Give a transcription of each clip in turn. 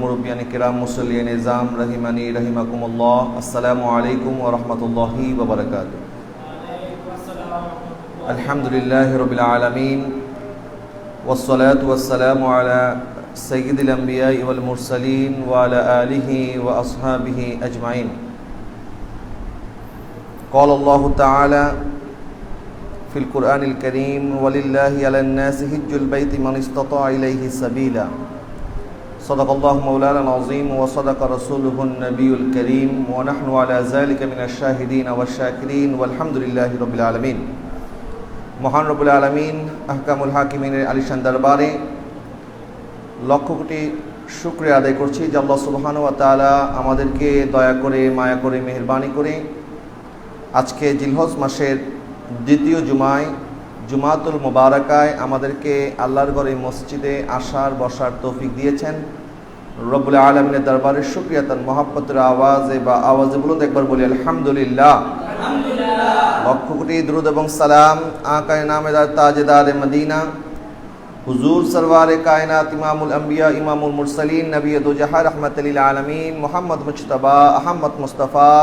মুরব্বিয়ান কিরাম মুসল্লিয়ান নিজাম রহিমানি রহিমাকুমুল্লাহ আসসালামু আলাইকুম ওয়া রাহমাতুল্লাহি ওয়া বারাকাতুহু। আলহামদুলিল্লাহি রাব্বিল আলামিন ওয়াসসালাতু ওয়াসসালামু আলা সাইয়্যিদিল আমবিয়াই ওয়াল মুরসালিন ওয়া আলা আলিহি ওয়া আসহাবিহি আজমাইন। قال الله تعالى في القرآن الكريم ولله على الناس حج البيت من استطاع إليه سبيلا صدق الله مولانا العظيم وصدق رسوله النبي الكريم ونحن على ذلك من الشاهدين والشاكرين والحمد لله رب العالمين। মহান রব্বুল আলামিন আহকামুল হাকিমিনের আলিশান দরবারে লক্ষ কোটি শুকরিয়া আদায় করছি যে আল্লাহ সুবহানাহু ওয়া তাআলা আমাদেরকে দয়া করে মায়া করে মেহেরবানি করে আজকে জিলহজ মাসের দ্বিতীয় জুমায় জুমাতুল মুবারাকায় আমাদেরকে আল্লাহর ঘরে মসজিদে আসার বসার তৌফিক দিয়েছেন। রব্বুল আলামিনের দরবারে শুকরিয়া, তার মহব্বতের আওয়াজে বলুন একবার বলি আলহামদুলিল্লাহ। লক্ষ কোটি দুরূদ এবং সালাম আকায়ে নামেদার তাজেদার মদিনা হুজুর সরওয়ারে কায়নাত ইমামুল আম্বিয়া ইমামুল মুরসালিন নবী দো জাহান রাহমাতুল লিল আলামিন মুহাম্মদ মুজতবা আহমদ মুস্তাফা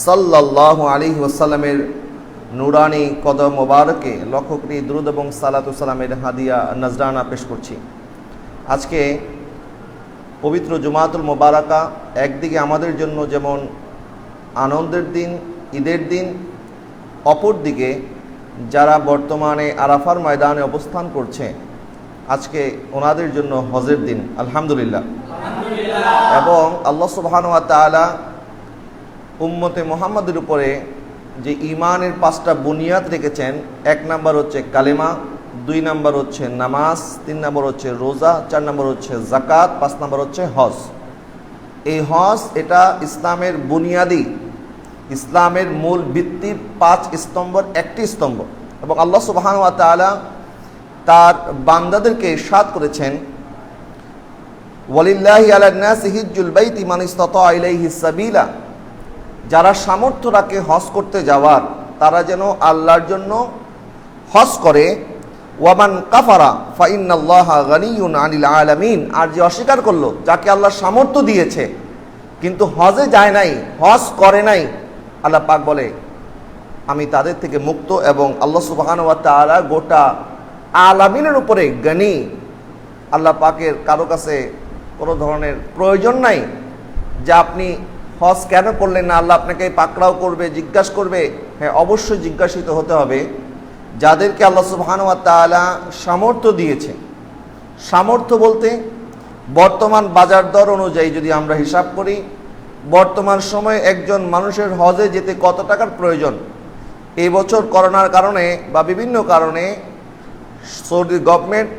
সাল্লাল্লাহু আলাইহি ওয়াসাল্লামের নুরানি কদম মোবারকে লক্ষ কোটি দুরূদ এবং সালাতু সালামের হাদিয়া নজরানা পেশ করছি। আজকে পবিত্র জুমাতুল মুবারাকা একদিকে আমাদের জন্য যেমন আনন্দের দিন, ঈদের দিন, অপরদিকে যারা বর্তমানে আরাফার ময়দানে অবস্থান করছে আজকে ওনাদের জন্য হজের দিন আলহামদুলিল্লাহ। এবং আল্লাহ সুবহানাহু ওয়া তাআলা উম্মতে মুহাম্মাদের উপরে যে ঈমানের 5টা বুনিয়াদ রেখেছেন, 1 নাম্বার হচ্ছে কালেমা, 2 নাম্বার হচ্ছে নামাজ, 3 নাম্বার হচ্ছে রোজা, 4 নাম্বার হচ্ছে যাকাত, 5 নাম্বার হচ্ছে হজ। এই হজ এটা ইসলামের বুনিয়াদি, ইসলামের মূল ভিত্তির 5 স্তম্ভের একটি স্তম্ভ। এবং আল্লাহ সুবহানাহু ওয়া তাআলা তার বান্দাদেরকে ইরশাদ করেছেন ওয়ালিল্লাহি আলান নাসি হিজ্জুল বাইতি মান ইসতাতা ইলাইহি সাবিলা, যারা সামর্থ্য রাখে হজ করতে যাওয়ার তারা যেন আল্লাহর জন্য হজ করে। ওয়ামান কাফারা ফা ইন্নাল্লাহা গানিয়্যুন আনিল আলামিন, আর যে অস্বীকার করলো, যাকে আল্লাহ সামর্থ্য দিয়েছে কিন্তু হজে যায় নাই, হজ করে নাই, আল্লাহ পাক বলে আমি তাদের থেকে মুক্ত। এবং আল্লাহ সুবহানাহু ওয়া তাআলা গোটা আলামিনের উপরে গনি। আল্লাহ পাকের কারো কাছে কোনো ধরনের প্রয়োজন নাই যে আপনি হজ কেন করলেন না, আল্লাহ আপনাকে পাকড়াও করবে, জিজ্ঞাসা করবে। হ্যাঁ, অবশ্যই জিজ্ঞাসিত হতে হবে যাদেরকে আল্লাহ সুবহানাহু ওয়া তাআলা সামর্থ্য দিয়েছে। সামর্থ্য বলতে বর্তমান বাজার দর অনুযায়ী যদি আমরা হিসাব করি, বর্তমান সময়ে একজন মানুষের হজে যেতে কত টাকার প্রয়োজন। এই বছর করোনার কারণে বা বিভিন্ন কারণে সৌদি গভর্নমেন্ট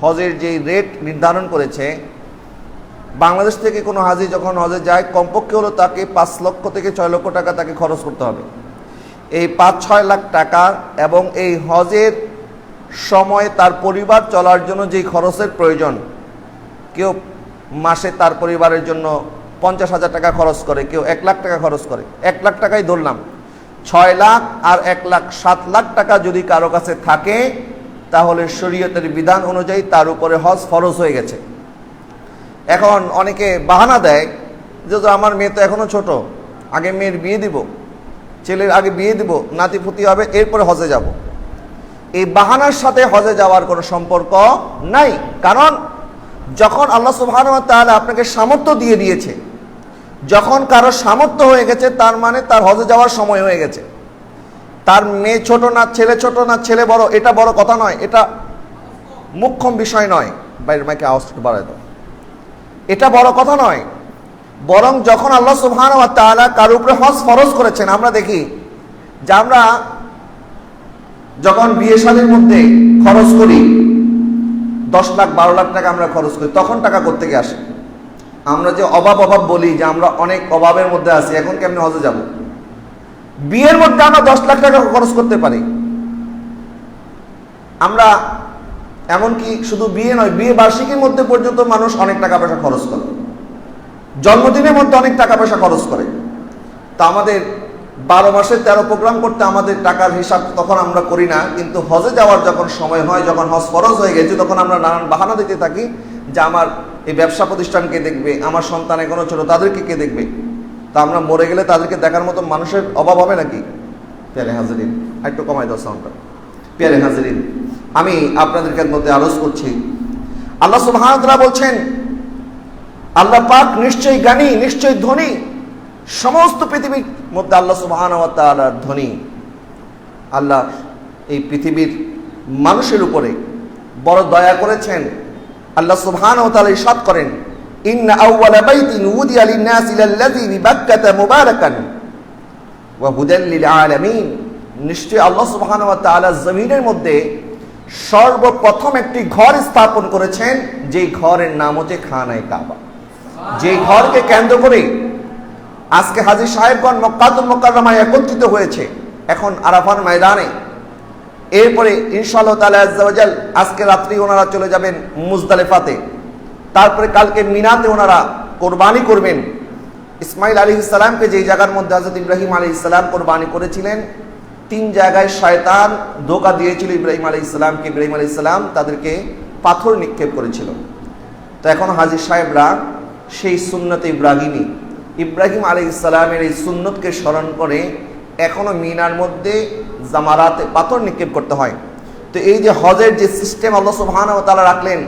হজের যেই রেট নির্ধারণ করেছে, বাংলাদেশ থেকে কোনো হাজি যখন হজে যায় কমপক্ষে হলো তাকে 5 লক্ষ থেকে 6 লক্ষ টাকা তাকে খরচ করতে হবে। এই 5-6 লাখ টাকা এবং এই হজের সময় তার পরিবার চলার জন্য যেই খরচের প্রয়োজন, কেউ মাসে তার পরিবারের জন্য 50,000 টাকা খরচ করে, কেউ 1 লাখ টাকা খরচ করে। 1 লাখ টাকাই ধরলাম, 6 লাখ আর 1 লাখ 7 লাখ টাকা যদি কারো কাছে থাকে তাহলে শরীয়তের বিধান অনুযায়ী তার উপরে হজ ফরজ হয়ে গেছে। এখন অনেকে বাহানা দেয় যে আমার মেয়ে তো এখনো ছোট, আগে মেয়ের বিয়ে দিব, ছেলের আগে বিয়ে দিব, নাতিপুতি হবে, এরপরে হজে যাব। এই বাহানার সাথে হজে যাওয়ার কোনো সম্পর্ক নাই। কারণ যখন আল্লাহ সুবহানাহু ওয়া তাআলা আপনাকে সামর্থ্য দিয়ে দিয়েছে, যখন কারো সামর্থ্য হয়ে গেছে তার মানে তার হজে যাওয়ার সময় হয়ে গেছে। তার মেয়ে ছোট না ছেলে ছোট না ছেলে বড়, এটা বড় কথা নয়, এটা মুখ্য বিষয় নয়। বাইরের মাইকে আওয়াজ বাড়ায় দাও, এটা বড় কথা নয়। বরং যখন আল্লাহ সুবহানাহু ওয়া তাআলা কার উপরে হজ ফরজ করেছেন, আমরা দেখি যে আমরা যখন বিয়ে শাদীর মধ্যে খরচ করি 10 লাখ 12 লাখ টাকা আমরা খরচ করি, তখন টাকা কোত্থেকে আসে? আমরা যে অভাব বলি যে আমরা অনেক অভাবের মধ্যে আছি, এখন কেমনে হজে যাব? বিয়ের মধ্যে আমরা 10 লাখ টাকা খরচ করতে পারি। আমরা এমনকি শুধু বিয়ে নয়, বিয়ে বার্ষিকীর মধ্যে পর্যন্ত মানুষ অনেক টাকা পয়সা খরচ করে, জন্মদিনের মধ্যে অনেক টাকা পয়সা খরচ করে। তা আমাদের 12 মাসে 13 প্রোগ্রাম করতে আমাদের টাকার হিসাব তখন আমরা করি না, কিন্তু হজে যাওয়ার যখন সময় হয়, যখন হজ ফরজ হয়ে গেছে, তখন আমরা নানান বাহানা দিতে থাকি যে আমার এই ব্যবসা প্রতিষ্ঠান কে দেখবে, আমার সন্তান এখনো ছোট তাদেরকে কে দেখবে, তা আমরা মরে গেলে তাদেরকে দেখার মতো মানুষের অভাব হবে নাকি? প্যারে হাজিরিন, একটু কমাই দাও সাউন্ডটা। প্যারে হাজিরিন, আমি আপনাদেরকে মধ্যে আলোচ করছি, আল্লাহ সুবহানাহু ওয়া তাআলা বলছেন, আল্লাহ পাক নিশ্চয়ই জ্ঞানী, নিশ্চয়ই ধনী, সমস্ত পৃথিবীর মধ্যে আল্লাহ সুবহানাহু ওয়া তাআলার ধনী। আল্লাহ এই পৃথিবীর মানুষের উপরে বড় দয়া করেছেন। আল্লাহ সুবহানাহু ওয়া তাআলা ইরশাদ করেন, ইন্না আউওয়ালা বাইতিন উদিয়া লিন-নাসি লাল্লাযী বিবাক্কাতা মুবারাকান ওয়া হুদাল লিল আলামিন। নিশ্চয়ই আল্লাহ সুবহানাহু ওয়া তাআলা জমিনের মধ্যে সর্বপ্রথম একটি ঘর স্থাপন করেছেন, যেই ঘরের নাম হচ্ছে খানায়ে কাবা। যেই ঘরকে কেন্দ্র করে আজকে হাজী সাহেবগণ মক্কাতুল মুকাররমায় একত্রিত হয়েছে, এখন আরাফার ময়দানে। এরপরে ইনশাআল্লাহ তাআলা আজ্জা ওয়া জাল আজকে রাত্রি ওনারা চলে যাবেন মুজদালিফাতে, তারপরে কালকে মিনাতে ওনারা কোরবানি করবেন। ইসমাইল আলাইহিস সালামকে যেই জায়গার মধ্যে হযরত ইব্রাহিম আলাইহিস সালাম কোরবানি করেছিলেন, 3 জায়গায় শয়তান ধোঁকা দিয়েছিল ইব্রাহিম আলাইহিস সালামকে। ইব্রাহিম আলাইহিস সালাম তাদেরকে পাথর নিক্ষেপ করেছিল। তো এখন হাজী সাহেবরা সেই সুন্নতে ইব্রাহিমী, ইব্রাহিম আলাইহিস সালামের এই সুন্নতকে স্মরণ করে এখনো মিনার মধ্যে জামারাতে পাথর নিক্ষেপ করতে হয়। তো এই যে হজের যে সিস্টেম আল্লাহ সুবহানাহু ওয়া তাআলা রাখলেন,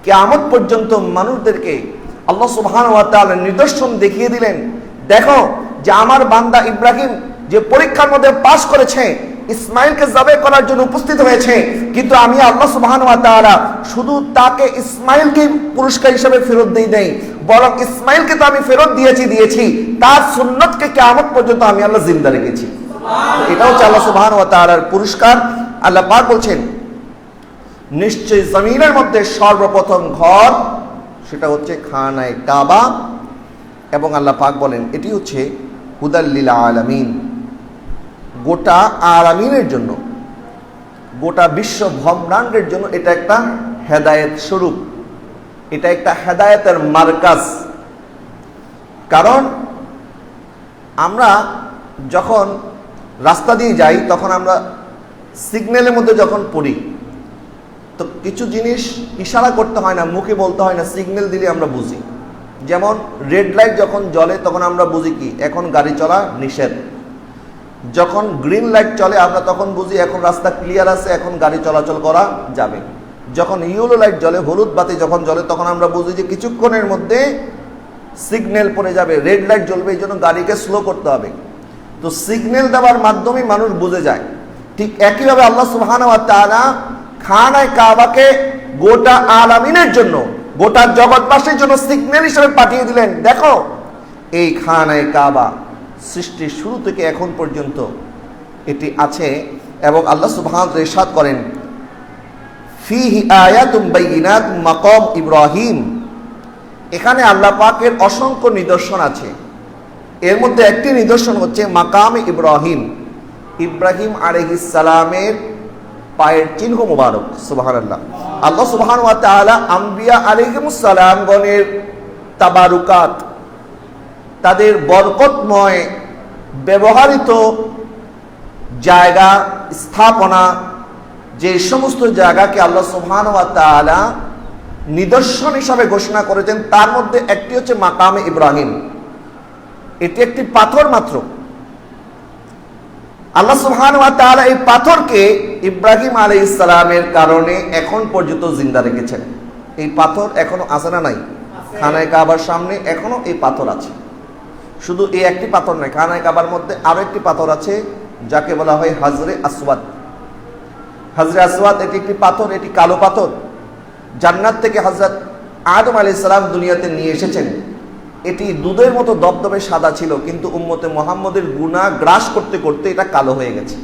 কিয়ামত পর্যন্ত মানুষদেরকে আল্লাহ সুবহানাহু ওয়া তাআলা নিদর্শন দেখিয়ে দিলেন, দেখো যে আমার বান্দা ইব্রাহিম যে পরীক্ষার মধ্যে পাস করেছে, ইসমাইলকে জবাই করার জন্য উপস্থিত হয়েছে, কিন্তু আমি আল্লাহ সুবহানাহু ওয়া তাআলা শুধু তাকে ইসমাইলকে পুরস্কার হিসেবে ফেরত দেই নাই, বরং ইসমাইলকে তো আমি ফেরত দিয়েছি, তার সুন্নতকে কিয়ামত পর্যন্ত আমি আল্লাহ জিন্দা রেখেছি। এটা হচ্ছে আল্লাহ সুবহানাহু ওয়া তাআলার পুরস্কার। আল্লাহ পাক বলছেন, নিশ্চয়ই জমিনের মধ্যে সর্বপ্রথম ঘর সেটা হচ্ছে খানায়ে কাবা, এবং আল্লাহ পাক বলেন এটি হচ্ছে হুদাল লিল আলামিন, গোটা আলামিনের জন্য, গোটা বিশ্ব ব্রহ্মাণ্ডের জন্য এটা একটা হেদায়েত স্বরূপ, এটা একটা হেদায়েতের মার্কাজ। কারণ আমরা যখন রাস্তা দিয়ে যাই তখন আমরা সিগন্যালের মধ্যে যখন পড়ি, তো কিছু জিনিস ইশারা করতে হয় না, মুখে বলতে হয় না, সিগন্যাল দিলে আমরা বুঝি। যেমন রেড লাইট যখন জ্বলে তখন আমরা বুঝি কি এখন গাড়ি চলা নিষেধ, যখন গ্রিন লাইট চলে আমরা তখন বুঝি এখন রাস্তা ক্লিয়ার আছে, এখন গাড়ি চলাচল করা যাবে। যখন ইয়েলো লাইট জ্বলে, হলুদ বাতি যখন জ্বলে, তখন আমরা বুঝি যে কিছুক্ষণের মধ্যে সিগন্যাল পড়ে যাবে, রেড লাইট জ্বলবে, এই জন্য গাড়িকে স্লো করতে হবে। তো সিগন্যাল দেওয়ার মাধ্যমে মানুষ বুঝে যায়। ঠিক একইভাবে আল্লাহ সুবহানাহু ওয়া তাআলা খানায়ে কাবাকে গোটা আলামিনের জন্য, গোটা জগৎবাসীর জন্য সিগন্যাল হিসেবে পাঠিয়ে দিলেন, দেখো এই খানায়ে কাবা সৃষ্টির শুরু থেকে এখন পর্যন্ত এটি আছে। এবং আল্লাহ সুবহানাহু ওয়া তাআলা ইরশাদ করেন, ফিহি আয়াতুম বাইয়িনাতুম মাকাম ইব্রাহিম, এখানে আল্লাহ পাকের অসংখ্য নিদর্শন আছে। এর মধ্যে একটি নিদর্শন হচ্ছে মাকাম ইব্রাহিম, ইব্রাহিম আলাইহিস সালামের পায়ের চিহ্ন মুবারক। সুবহানাল্লাহ। আল্লাহ সুবহানাহু ওয়া তাআলা আম্বিয়া আলাইহিমুস সালাম গণের তাবারুকাত, তাদের বরকতময় ব্যবহৃত জায়গা স্থাপনা, যে সমস্ত জায়গাকে আল্লাহ সুবহানাহু ওয়া তাআলা নিদর্শন হিসাবে ঘোষণা করেছেন, তার মধ্যে একটি হচ্ছে মাকামে ইব্রাহিম। এটি একটি পাথর মাত্র। আল্লাহ সুবহানাহু ওয়া তাআলা এই পাথরকে ইব্রাহিম আলাইহিস সালামের কারণে এখন পর্যন্ত জিন্দা রেখেছেন। এই পাথর এখনো আছে না নাই? খানায়ে কাবার সামনে এখনো এই পাথর আছে। শুধু এই একটি পাথর নয়, খানায়ে কাবার মধ্যে আরো একটি পাথর আছে যাকে বলা হয় হাজরে আসওয়াদ। হাজরে আসওয়াদ এটি একটি পাথর, এটি কালো পাথর। জান্নাত থেকে হযরত আদম আলাইহিস সালাম দুনিয়াতে নিয়ে এসেছেন। এটি দুধের মতো দবদবে সাদা ছিল, কিন্তু উম্মতে মুহাম্মদের গুনাহ গ্রাস করতে করতে এটা কালো হয়ে গেছে।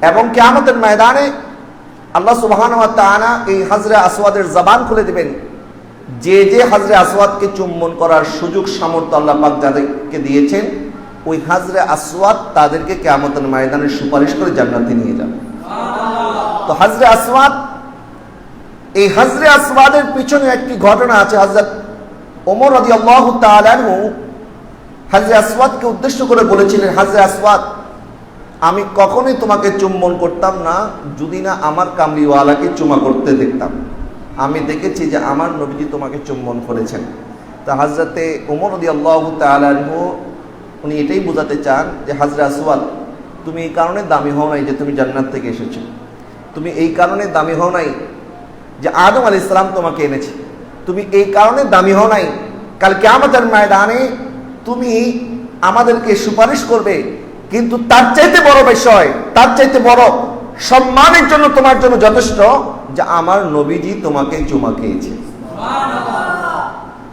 এবং কিয়ামতের ময়দানে আল্লাহ সুবহানাহু ওয়া তাআলা এই হাজরে আসওয়াদের জবান খুলে দিবেন। যে যে হাজরে আসওয়াদকে চুম্বন করার সুযোগ সামর্থ্য আল্লাহ পাক যাদেরকে দিয়েছেন, ওই হাজরে আসওয়াদ তাদেরকে কিয়ামতের ময়দানে সুপারিশ করে জান্নাতে নিয়ে যাবে। তো হাজরে আসওয়াদ, এই হাজরে আসওয়াদের পিছনে একটি ঘটনা আছে। হযরত ওমর রাদিয়াল্লাহু তাআলা আনহু হাজরে আসওয়াদকে উদ্দেশ্য করে বলেছিলেন, হাজরে আসওয়াদ, আমি কখনোই তোমাকে চুম্বন করতাম না যদি না আমার কামলিওয়ালাকে চুমা করতে দেখতাম। আমি দেখেছি যে আমার নবীজি তোমাকে চুম্বন করেছেন। তা হযরতে ওমর রাদিয়াল্লাহু তাআলা আনহু উনি এটাই বোঝাতে চান যে হযরত আসওয়াদ, তুমি এই কারণে দামি হও নাই যে তুমি জান্নাত থেকে এসেছো, তুমি এই কারণে দামি হও নাই যে আদম আলাইহিস সালাম তোমাকে এনেছে, তুমি এই কারণে দামি হও নাই কাল কিয়ামতের ময়দানে তুমি আমাদেরকে সুপারিশ করবে। কিন্তু তার চাইতে বড় বিষয়, তার চাইতে বড় সম্মানের জন্য তোমার জন্য যথেষ্ট যে আমার নবীজি তোমাকে চুমা খেয়েছে।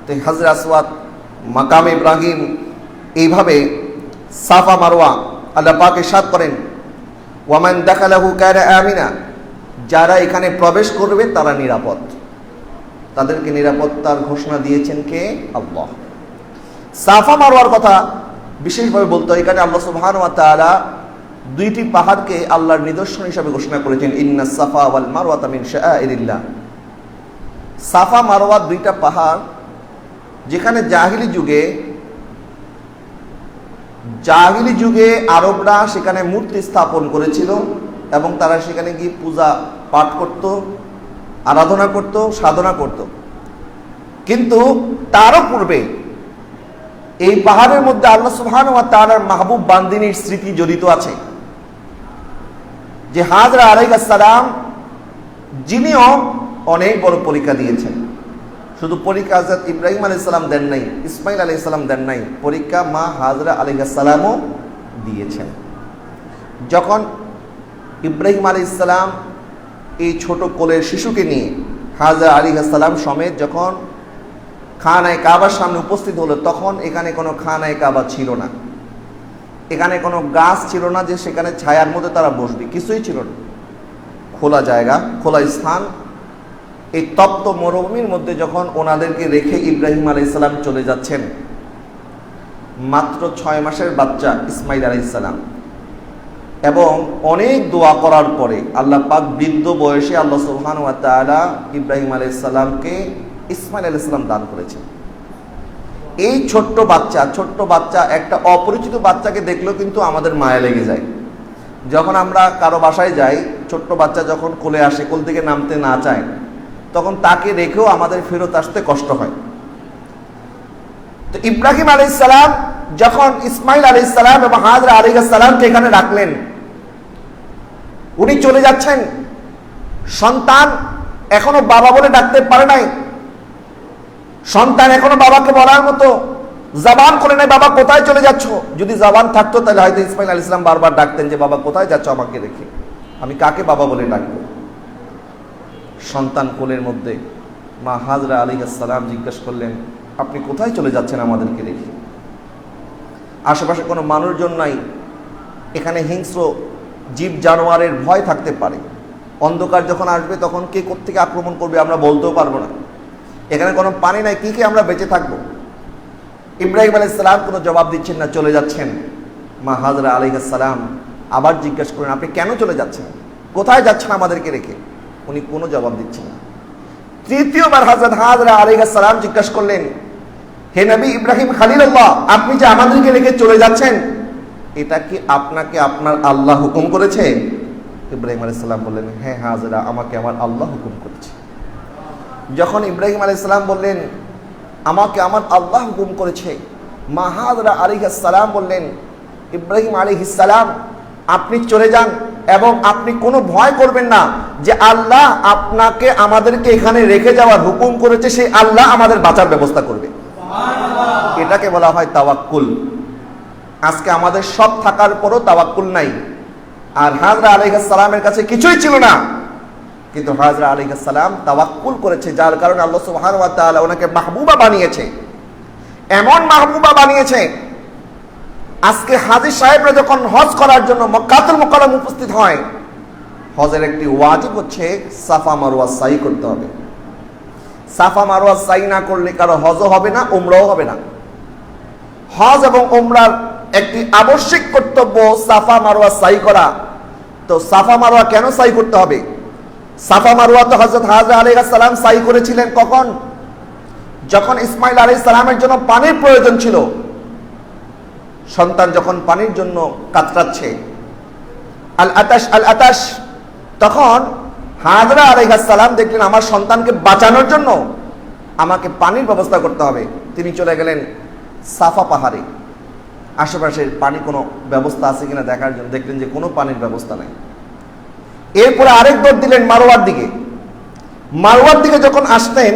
তো হযরত আসওয়াদ মাকাম ইব্রাহিম এইভাবে সাফা মারওয়া আল্লাহ পাক ইরশাদ করেন, ওয়ামান দাখালাহু কানা আমিনা, যারা এখানে প্রবেশ করবে তারা নিরাপদ। তাদেরকে নিরাপত্তার ঘোষণা দিয়েছেন কে? আল্লাহ। সাফা মারওয়ার কথা বিশেষভাবে বলতে হয়, এখানে আল্লাহ সুবহানাহু ওয়া তাআলা দুইটি পাহাড়কে আল্লাহর নিদর্শন হিসাবে ঘোষণা করেছেন, ইন্নাস সাফা ওয়াল মারওয়াতা মিন শাআইরিল্লাহ। সাফা মারওয়া দুইটা পাহাড় যেখানে জাহিলি যুগে আরবরা সেখানে মূর্তি স্থাপন করেছিল এবং তারা সেখানে গিয়ে পূজা পাঠ করত, আরাধনা করত, সাধনা করত। কিন্তু তারও পূর্বে এই পাহাড়ের মধ্যে আল্লাহ সুবহানাহু ওয়া তাআলার মাহবুব বান্দিনীর স্মৃতি জড়িত আছে, যে হাজরা আলাইহিস সালাম যিনিও অনেক বড় পরীক্ষা দিয়েছেন। শুধু পরীক্ষা হযরত ইব্রাহিম আলাইহিস সালাম দেন নাই, ইসমাইল আলাইহিস সালাম দেন নাই, পরীক্ষা মা হাজরা আলাইহিস সালামও দিয়েছেন। যখন ইব্রাহিম আলাইহিস সালাম এই ছোট কোলের শিশুকে নিয়ে হাজরা আলাইহিস সালাম সমেত যখন খানায়ে কাবার সামনে উপস্থিত হলো, তখন এখানে কোনো খানায়ে কাবা ছিল না, এখানে কোনো গাছ ছিল না যে সেখানে ছায়ার মধ্যে তারা বসবে, কিছুই ছিল না। খোলা জায়গা, খোলা স্থান। এই তপ্ত মরুভূমির মধ্যে যখন ওনাদেরকে রেখে ইব্রাহিম আলাইহিস সালাম চলে যাচ্ছেন, মাত্র 6 মাসের বাচ্চা ইসমাইল আলাইহিস সালাম, এবং অনেক দোয়া করার পরে আল্লাহ পাক বৃদ্ধ বয়সে আল্লাহ সুবহানাহু ওয়া তাআলা ইব্রাহিম আলাইহিস সালামকে ইসমাইল আলাইহিস সালাম দান করেছেন। এই ছোট্ট বাচ্চা একটা অপরিচিত বাচ্চাকে দেখলেও কিন্তু আমাদের মায়া লেগে যায়। যখন আমরা কারো বাসায় যাই, ছোট্ট বাচ্চা যখন কোলে আসে, কোল থেকে নামতে না চায়, তখন তাকে রেখেও আমাদের ফেরত আসতে কষ্ট হয়। তো ইব্রাহিম আলাইহিস সালাম যখন ইসমাইল আলাইহিস সালাম এবং হাজরা আলাইহিস সালামকে এখানে রাখলেন, উনি চলে যাচ্ছেন, সন্তান এখনো বাবা বলে ডাকতে পারে নাই, সন্তান এখনো বাবাকে বলার মতো জবান করে নাই, বাবা কোথায় চলে যাচ্ছ। যদি জবান থাকতো তাহলে হয়তো ইসমাইল আলাইহিস সালাম বারবার ডাকতেন যে বাবা কোথায় যাচ্ছ আমাকে রেখে, আমি কাকে বাবা বলে ডাকবো। সন্তান কোলের মধ্যে, মা হাজরা আলাইহিস সালাম জিজ্ঞাসা করলেন, আপনি কোথায় চলে যাচ্ছেন আমাদেরকে রেখে? আশেপাশে কোনো মানুষজন নাই, এখানে হিংস্র জীব জানোয়ারের ভয় থাকতে পারে, অন্ধকার যখন আসবে তখন কে কোত্থেকে আক্রমণ করবে আমরা বলতেও পারবো না, এখানে কোনো পানি নাই, কি আমরা বেঁচে থাকবো। ইব্রাহিম আলাইহিস সালাম কোনো জবাব দিচ্ছেন না, চলে যাচ্ছেন। মা হাজরা আলাইহিস সালাম আবার জিজ্ঞাসা করেন, আপনি কেন চলে যাচ্ছেন, কোথায় যাচ্ছেন আমাদেরকে রেখে? উনি কোনো জবাব দিচ্ছেন না। তৃতীয়বার হযরত হাজরা আলাইহিস সালাম জিজ্ঞাসা করলেন, হে নবী ইব্রাহিম খলিলুল্লাহ, আপনি যে আমাদেরকে রেখে চলে যাচ্ছেন, এটা কি আপনাকে আপনার আল্লাহ হুকুম করেছে? ইব্রাহিম আলাইহিস সালাম বললেন, হ্যাঁ হাজরা, আমাকে আমার আল্লাহ হুকুম করেছে। যখন ইব্রাহিম আলাইহিস সালাম বললেন, আমাকে আমার আল্লাহ হুকুম করেছে, মা হাজরা আলাইহিস সালাম বললেন, ইব্রাহিম আলাইহিস সালাম, আপনি চলে যান এবং আপনি কোনো ভয় করবেন না যে আল্লাহ আপনাকে আমাদেরকে এখানে রেখে যাওয়ার হুকুম করেছে, সেই আল্লাহ আমাদের বাঁচার ব্যবস্থা করবে। এটাকে বলা হয় তাওয়াক্কুল। আজকে আমাদের সব থাকার পরও তাওয়াক্কুল নাই। আর হাজরা আলাইহিস সালামের কাছে কিছুই ছিল না, কিন্তু হাজরা আলাইহিস সালাম তাওয়াক্কুল করেছে, যার কারণে আল্লাহ সুবহানাহু ওয়া তাআলা ওনাকে মাহবুবা বানিয়েছে। এমন মাহবুবা বানিয়েছে, আজকে হাজী সাহেবরা যখন হজ করার জন্য মক্কাতুল মুকাররম উপস্থিত হয়, হজের একটি ওয়াজিব হচ্ছে সাফা মারওয়া সাই করতে হবে। সাফা মারওয়া সাই না করলে কারো হজও হবে না, উমরাও হবে না। হজ এবং উমরার একটি আবশ্যিক কর্তব্য সাফা মারওয়া সাই করা। তো সাফা মারওয়া কেন সাই করতে হবে? সাফা মারওয়া তো হযরত হাজরা আলাইহিস সালাম সাই করেছিলেন কখন? যখন ইসমাইল আলাইহিস সালামের জন্য পানির প্রয়োজন ছিল। সন্তান যখন পানির জন্য কাতরাচ্ছে, আল আতাশ তখন হাজরা আলাইহিস সালাম দেখলেন আমার সন্তানকে বাঁচানোর জন্য আমাকে পানির ব্যবস্থা করতে হবে। তিনি চলে গেলেন সাফা পাহাড়ে, আশেপাশের পানি কোনো ব্যবস্থা আছে কিনা দেখার জন্য। দেখলেন যে কোনো পানির ব্যবস্থা নেই। এরপরে আরেক দৌড় দিলেন মারওয়ার দিকে। মারওয়ার দিকে যখন আসতেন,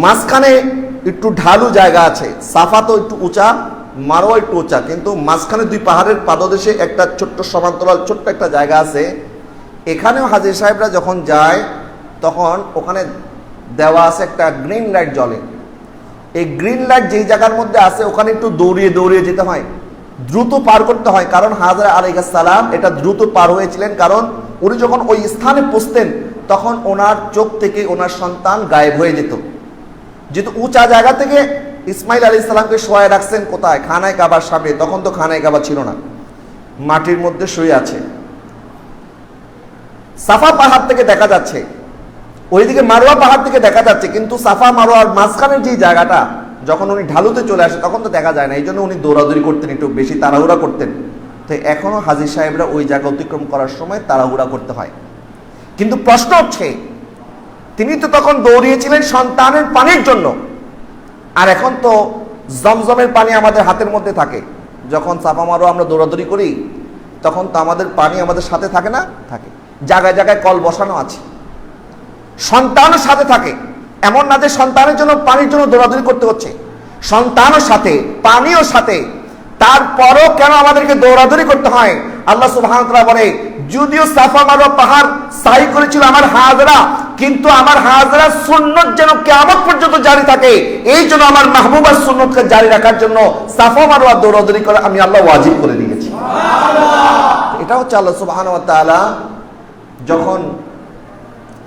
মাঝখানে একটু ঢালু জায়গা আছে। সাফা তো একটু উঁচা, মারওয়া একটু উঁচা, কিন্তু মাঝখানে দুই পাহাড়ের পাদদেশে একটা ছোট্ট সমান্তরাল ছোট্ট একটা জায়গা আছে। এখানেও হাজী সাহেবরা যখন যায় তখন ওখানে দেওয়া আছে একটা গ্রিন লাইট জ্বলে। এই গ্রিন লাইট যেই জায়গার মধ্যে আছে ওখানে একটু দৌড়িয়ে দৌড়িয়ে যেতে হয়, দ্রুত পার করতে হয়। কারণ হাজরা আলাইহিস সালাম এটা দ্রুত পার হয়েছিলেন, কারণ উনি যখন ওই স্থানে পৌঁছতেন তখন ওনার চোখ থেকে ওনার সন্তান গায়েব হয়ে যেত। যেহেতু উঁচা জায়গা থেকে ইসমাইল আলাইহিস সালামকে শোয়ায় রাখছেন কোথায়? খানায় কাবার সামনে। তখন তো খানায় কাবা ছিল না, মাটির মধ্যে শুয়ে আছে। সাফা পাহাড় থেকে দেখা যাচ্ছে, ওইদিকে মারওয়া পাহাড় থেকে দেখা যাচ্ছে, কিন্তু সাফা মারওয়ার মাঝখানের যে জায়গাটা যখন উনি ঢালুতে চলে আসে তখন তো দেখা যায় না। এই জন্য উনি দৌড়াদৌড়ি করতেন, একটু বেশি তাড়াহুড়া করতেন। তো এখনো হাজী সাহেবরা ওই জায়গা অতিক্রম করার সময় তাড়াহুড়া করতে হয়। কিন্তু প্রশ্ন হচ্ছে, তিনি তো তখন দৌড়িয়েছিলেন সন্তানের পানির জন্য, আর এখন তো জমজমের পানি আমাদের হাতের মধ্যে থাকে। যখন সাফা মারওয়া আমরা দৌড়াদৌড়ি করি তখন তো আমাদের পানি আমাদের সাথে থাকে না? থাকে। জায়গায় জায়গায় কল বসানো আছে, সন্তানের সাথে থাকে। এমন না যে সন্তানের জন্য পানির জন্য দৌড়াদৌড়ি করতে হচ্ছে, সন্তানের সাথে পানিও সাথে। তারপরও কেন আমাদেরকে দৌড়াদৌড়ি করতে হয়? আল্লাহ সুবহানাহু ওয়া তাআলা বলে, যদিও সাফা মারওয়া পাহাড় সাই করেছিল আমার হাজরা, কিন্তু আমার হাজরা সুন্নত যেন কিয়ামত পর্যন্ত জারি থাকে, এই জন্য আমার মাহবুবার সুন্নতকে জারি রাখার জন্য সাফা মারওয়া দৌড়াদৌড়ি করে আমি আল্লাহ ওয়াজিব করে দিয়েছি। এটা হচ্ছে আল্লাহ সুবহানাহু ওয়া তাআলা যখন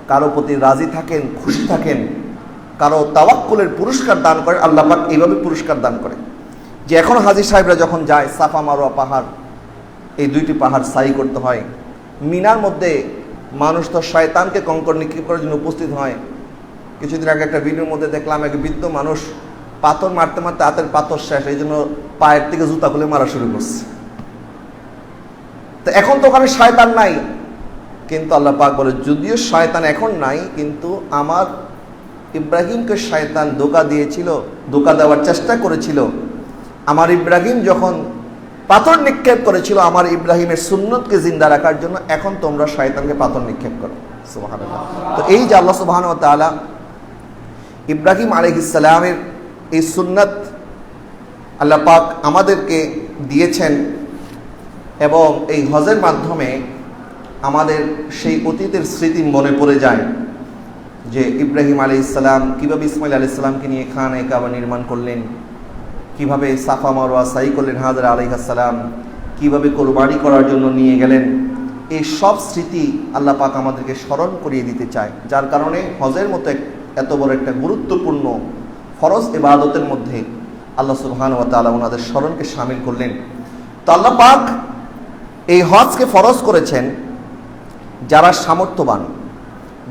কারো প্রতি রাজি থাকেন, খুশি থাকেন, কারো তাওয়াক্কুলের পুরস্কার দান করেন। আল্লাহ পাক এইভাবে পুরস্কার দান করে যে এখন হাজী সাহেবরা যখন যায় সাফা মারওয়া পাহাড়, এই দুইটি পাহাড় সাই করতে হয়। মিনার মধ্যে মানুষ তো শয়তানকে কঙ্কর নিক্ষেপ করার জন্য উপস্থিত হয়। কিছুদিন আগে একটা ভিডিওর মধ্যে দেখলাম এক বৃদ্ধ মানুষ পাথর মারতে মারতে হাতের পাথর শেষ, এই জন্য পায়ের থেকে জুতা খুলে মারা শুরু করছে। তো এখন তো ওখানে শয়তান নাই, কিন্তু আল্লাহ পাক বলে যদিও শয়তান এখন নাই, কিন্তু আমার ইব্রাহিমকে শয়তান ধোঁকা দিয়েছিল, ধোঁকা দেওয়ার চেষ্টা করেছিল। আমার ইব্রাহিম যখন পাথর নিক্ষেপ করেছিল আমার ইব্রাহিমের সুন্নতকে জিন্দা রাখার জন্য, এখন তোমরা শয়তানকে পাথর নিক্ষেপ করো। সুবহানাল্লাহ। তো এই যে আল্লাহ সুবহানাহু ওয়া তাআলা ইব্রাহিম আলাইহিস সালামের এই সুন্নাত আল্লাহ পাক আমাদেরকে দিয়েছেন, এবং এই হজের মাধ্যমে আমাদের সেই অতীতের স্মৃতি মনে পড়ে যায় যে ইব্রাহিম আলাইহিস সালাম কিভাবে ইসমাইল আলাইহিস সালামকে নিয়ে খানায়ে কাবা নির্মাণ করলেন, কিভাবে সাফা মারওয়া সাই করলেন হাজরা আলাইহিস সালাম, কিভাবে কোরবানি করার জন্য নিয়ে গেলেন। এই সব স্মৃতি আল্লাহ পাক আমাদেরকে স্মরণ করিয়ে দিতে চায়, যার কারণে হজের মতো এত বড় একটা গুরুত্বপূর্ণ ফরজ ইবাদতের মধ্যে আল্লাহ সুবহানাহু ওয়া তাআলা ওনাদের স্মরণকে শামিল করলেন। তো আল্লাহ পাক এই হজকে ফরজ করেছেন যারা সামর্থ্যবান,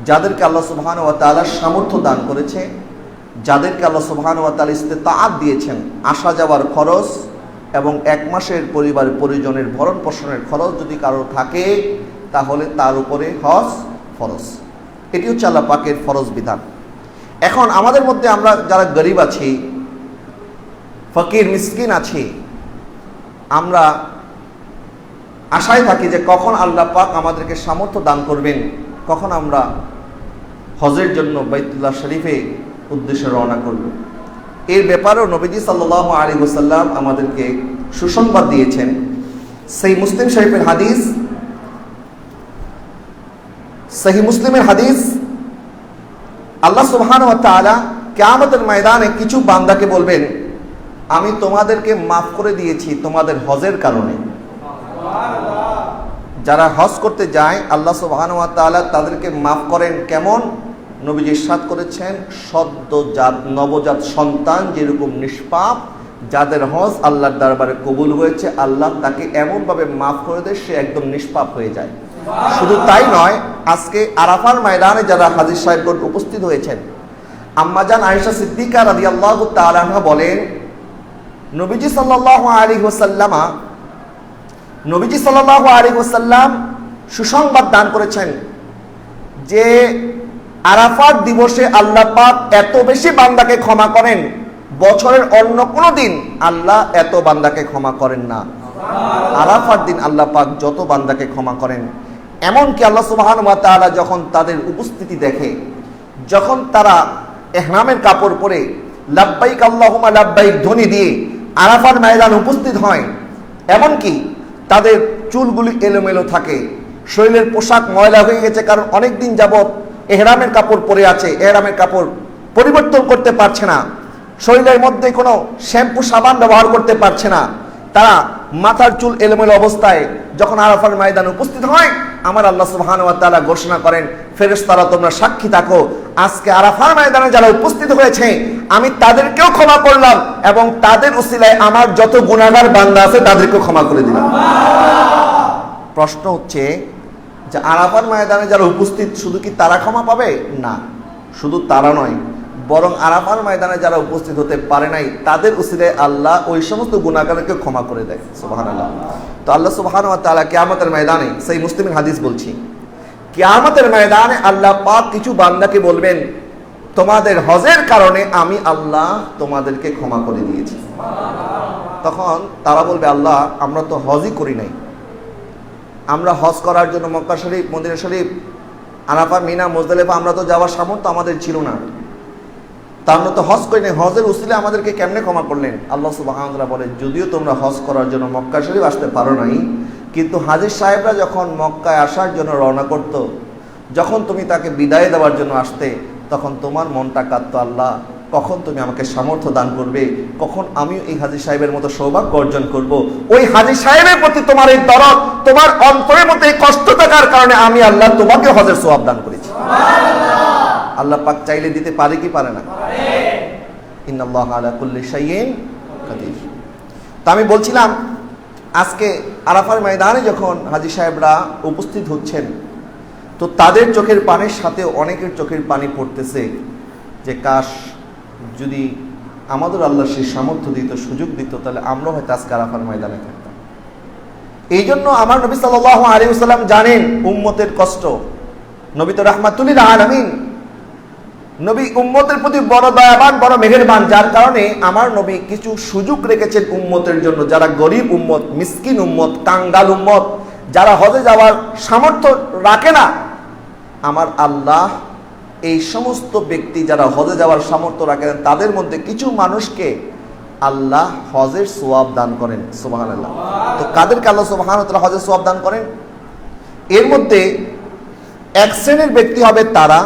যাদেরকে আল্লাহ সুবহানাহু ওয়া তাআলা সামর্থ্য দান করেছে, যাদেরকে আল্লাহ সুবহানাহু ওয়া তাআলা ইস্তেতাআত দিয়েছেন, আসা যাওয়ার খরচ এবং এক মাসের পরিবার পরিজনের ভরণ পোষণের খরচ যদি কারো থাকে তাহলে তার উপরে হজ ফরজ। এটি হচ্ছে আল্লাহ পাকের ফরজ বিধান। এখন আমাদের মধ্যে আমরা যারা গরিব আছি, ফকির মিসকিন আছি, আমরা আশায় থাকি যে কখন আল্লাহ পাক আমাদেরকে সামর্থ্য দান করবেন, কখন আমরা হজের জন্য বাইতুল্লাহ শরীফে উদ্দেশ্যে রওনা করব। এর ব্যাপারেও নবীজি সাল্লাল্লাহু আলাইহি ওয়াসাল্লাম আমাদেরকে সুসংবাদ দিয়েছেন। সেই মুসলিম শরীফের হাদিস, সহিহ মুসলিমের হাদিস, আল্লাহ সুবহানাহু ওয়া তাআলা কিয়ামতের ময়দানে কিছু বান্দাকে বলবেন, আমি তোমাদেরকে মাফ করে দিয়েছি তোমাদের হজের কারণে। যারা হজ করতে যায় আল্লাহ সুবহানাহু ওয়া তাআলা তাদেরকে মাফ করেন। কেমন? নবীজি ইরশাদ করেছেন, সদ্যজাত নবজাত সন্তান যেরকম নিষ্পাপ, যাদের হজ আল্লাহর দরবারে কবুল হয়েছে, আল্লাহ তাকে এমনভাবে মাফ করে দেয় সে একদম নিষ্পাপ হয়ে যায়। শুধু তাই নয়, আজকে আরাফার ময়দানে যারা হাজী সাহেবগণ উপস্থিত হয়েছেন, আম্মাজান আয়েশা সিদ্দিকা রাদিয়াল্লাহু তাআলা আনহা বলেন, নবীজি সাল্লাল্লাহু আলাইহি ওয়াসাল্লাম সুসংবাদ দান করেছেন যে আরাফাত দিবসে আল্লাহ পাক এত বেশি বান্দাকে ক্ষমা করেন, বছরের অন্য কোনো দিন আল্লাহ এত বান্দাকে ক্ষমা করেন না। আরাফার দিন আল্লাহ পাক যত বান্দাকে ক্ষমা করেন, এমনকি আল্লাহ সুবহানাহু ওয়া তাআলা যখন তাদের উপস্থিতি দেখে, যখন তারা ইহরামের কাপড় পরে লাব্বাইক আল্লাহুম্মা লাব্বাইক ধ্বনি দিয়ে আরাফার ময়দানে উপস্থিত হয়, এমনকি তাদের চুলগুলি এলোমেলো থাকে, শরীরের পোশাক ময়লা হয়ে গেছে, কারণ অনেক দিন যাবত ইহরামের কাপড় পরে আছে, ইহরামের কাপড় পরিবর্তন করতে পারছে না, শরীরের মধ্যে কোনো শ্যাম্পু সাবান ব্যবহার করতে পারছে না, তারা মাথার চুল এলোমেলো অবস্থায় যখন আরাফার ময়দানে উপস্থিত হয়, আমার আল্লাহ সুবহানাহু ওয়া তাআলা ঘোষণা করেন, ফেরেশতারা তোমরা সাক্ষী থাকো, আজকে আরাফার ময়দানে যারা উপস্থিত হয়েছে আমি তাদেরকেও ক্ষমা করলাম এবং তাদের উসিলায় আমার যত গুনাহগার বান্দা আছে তাদেরকেও ক্ষমা করে দিলাম। প্রশ্ন হচ্ছে যে আরাফার ময়দানে যারা উপস্থিত শুধু কি তারা ক্ষমা পাবে? না, শুধু তারা নয়, বরং আরাফার ময়দানে যারা উপস্থিত হতে পারে নাই তাদের উসিলায় আল্লাহ ওই সমস্ত গুনাহগারকে ক্ষমা করে দেয়। সুবহানাল্লাহ। তো আল্লাহ সুবহানাহু ওয়া তাআলা কিয়ামতের ময়দানে, সেই মুসলিমের হাদিস বলছি, কিয়ামতের ময়দানে আল্লাহ পাক কিছু বান্দাকে বলবেন, তোমাদের হজের কারণে আমি আল্লাহ তোমাদেরকে ক্ষমা করে দিয়েছি। তখন তারা বলবে, আল্লাহ আমরা তো হজই করি নাই, আমরা হজ করার জন্য মক্কা শরীফ, মদিনা শরীফ, আরাফা, মিনা, মুজদালিফা আমরা তো যাওয়ার সামর্থ্য আমাদের ছিল না, তা আমরা তো হজ করি নাই, হজের উসিলায় আমাদেরকে কেমনে ক্ষমা করলেন? আল্লাহ সুবহানাহু ওয়া তাআলা বলেন, যদিও তোমরা হজ করার জন্য মক্কা শরীফ আসতে পারো নাই, কিন্তু হাজী সাহেবরা যখন মক্কায় আসার জন্য রওনা করত, যখন তুমি তাকে বিদায় দেওয়ার জন্য আসতে, তখন তোমার মনটা কাঁদতো, আল্লাহ কখন তুমি আমাকে সামর্থ্য দান করবে, কখন আমি এই হাজী সাহেবের মতো সৌভাগ্য অর্জন করব। ওই হাজী সাহেবের প্রতি তোমার এই দরদ, তোমার অন্তরের মধ্যে এই কষ্ট থাকার কারণে আমি আল্লাহ তোমাকে হজের সওয়াব দান করেছি। আল্লাহ পাক চাইলে দিতে পারে কি পারে না? ইন্নাল্লাহা আলা কুল্লি শাইইন কাদির। তো আমি বলছিলাম, আজকে আরাফার ময়দানে যখন হাজী সাহেবরা উপস্থিত হচ্ছেন, তো তাদের চোখের পানির সাথে অনেকের চোখের পানি পড়তেছে যে কাশ যদি আমাদের আল্লাহ সেই সামর্থ্য দিত, সুযোগ দিত, তাহলে আমরা হয়তো আজকে আরাফার ময়দানে থাকতাম। এই জন্য আমার নবী সাল্লাল্লাহু আলাইহি ওয়াসাল্লাম জানেন উম্মতের কষ্ট, নবী তো রাহমাতুল লিল আলামিন, নবী উম্মতের প্রতি বড় দয়াবান, বড় মেহেরবান, যার কারণে আমার নবী কিছু সুযোগ রেখেছেন উম্মতের জন্য, যারা গরিব উম্মত, মিসকিন উম্মত, কাঙ্গাল উম্মত, যারা হজে যাওয়ার সামর্থ্য রাখে না, আমার আল্লাহ এই সমস্ত ব্যক্তি যারা হজে যাওয়ার সামর্থ্য রাখেন তাদের মধ্যে কিছু মানুষকে আল্লাহ হজের সওয়াব দান করেন। সুবহানাল্লাহ। তো কাদেরকে আল্লাহ সুবহানাহু ওয়া তাআলা হজের সওয়াব দান করেন? এর মধ্যে এক শ্রেণীর ব্যক্তি হবে তারা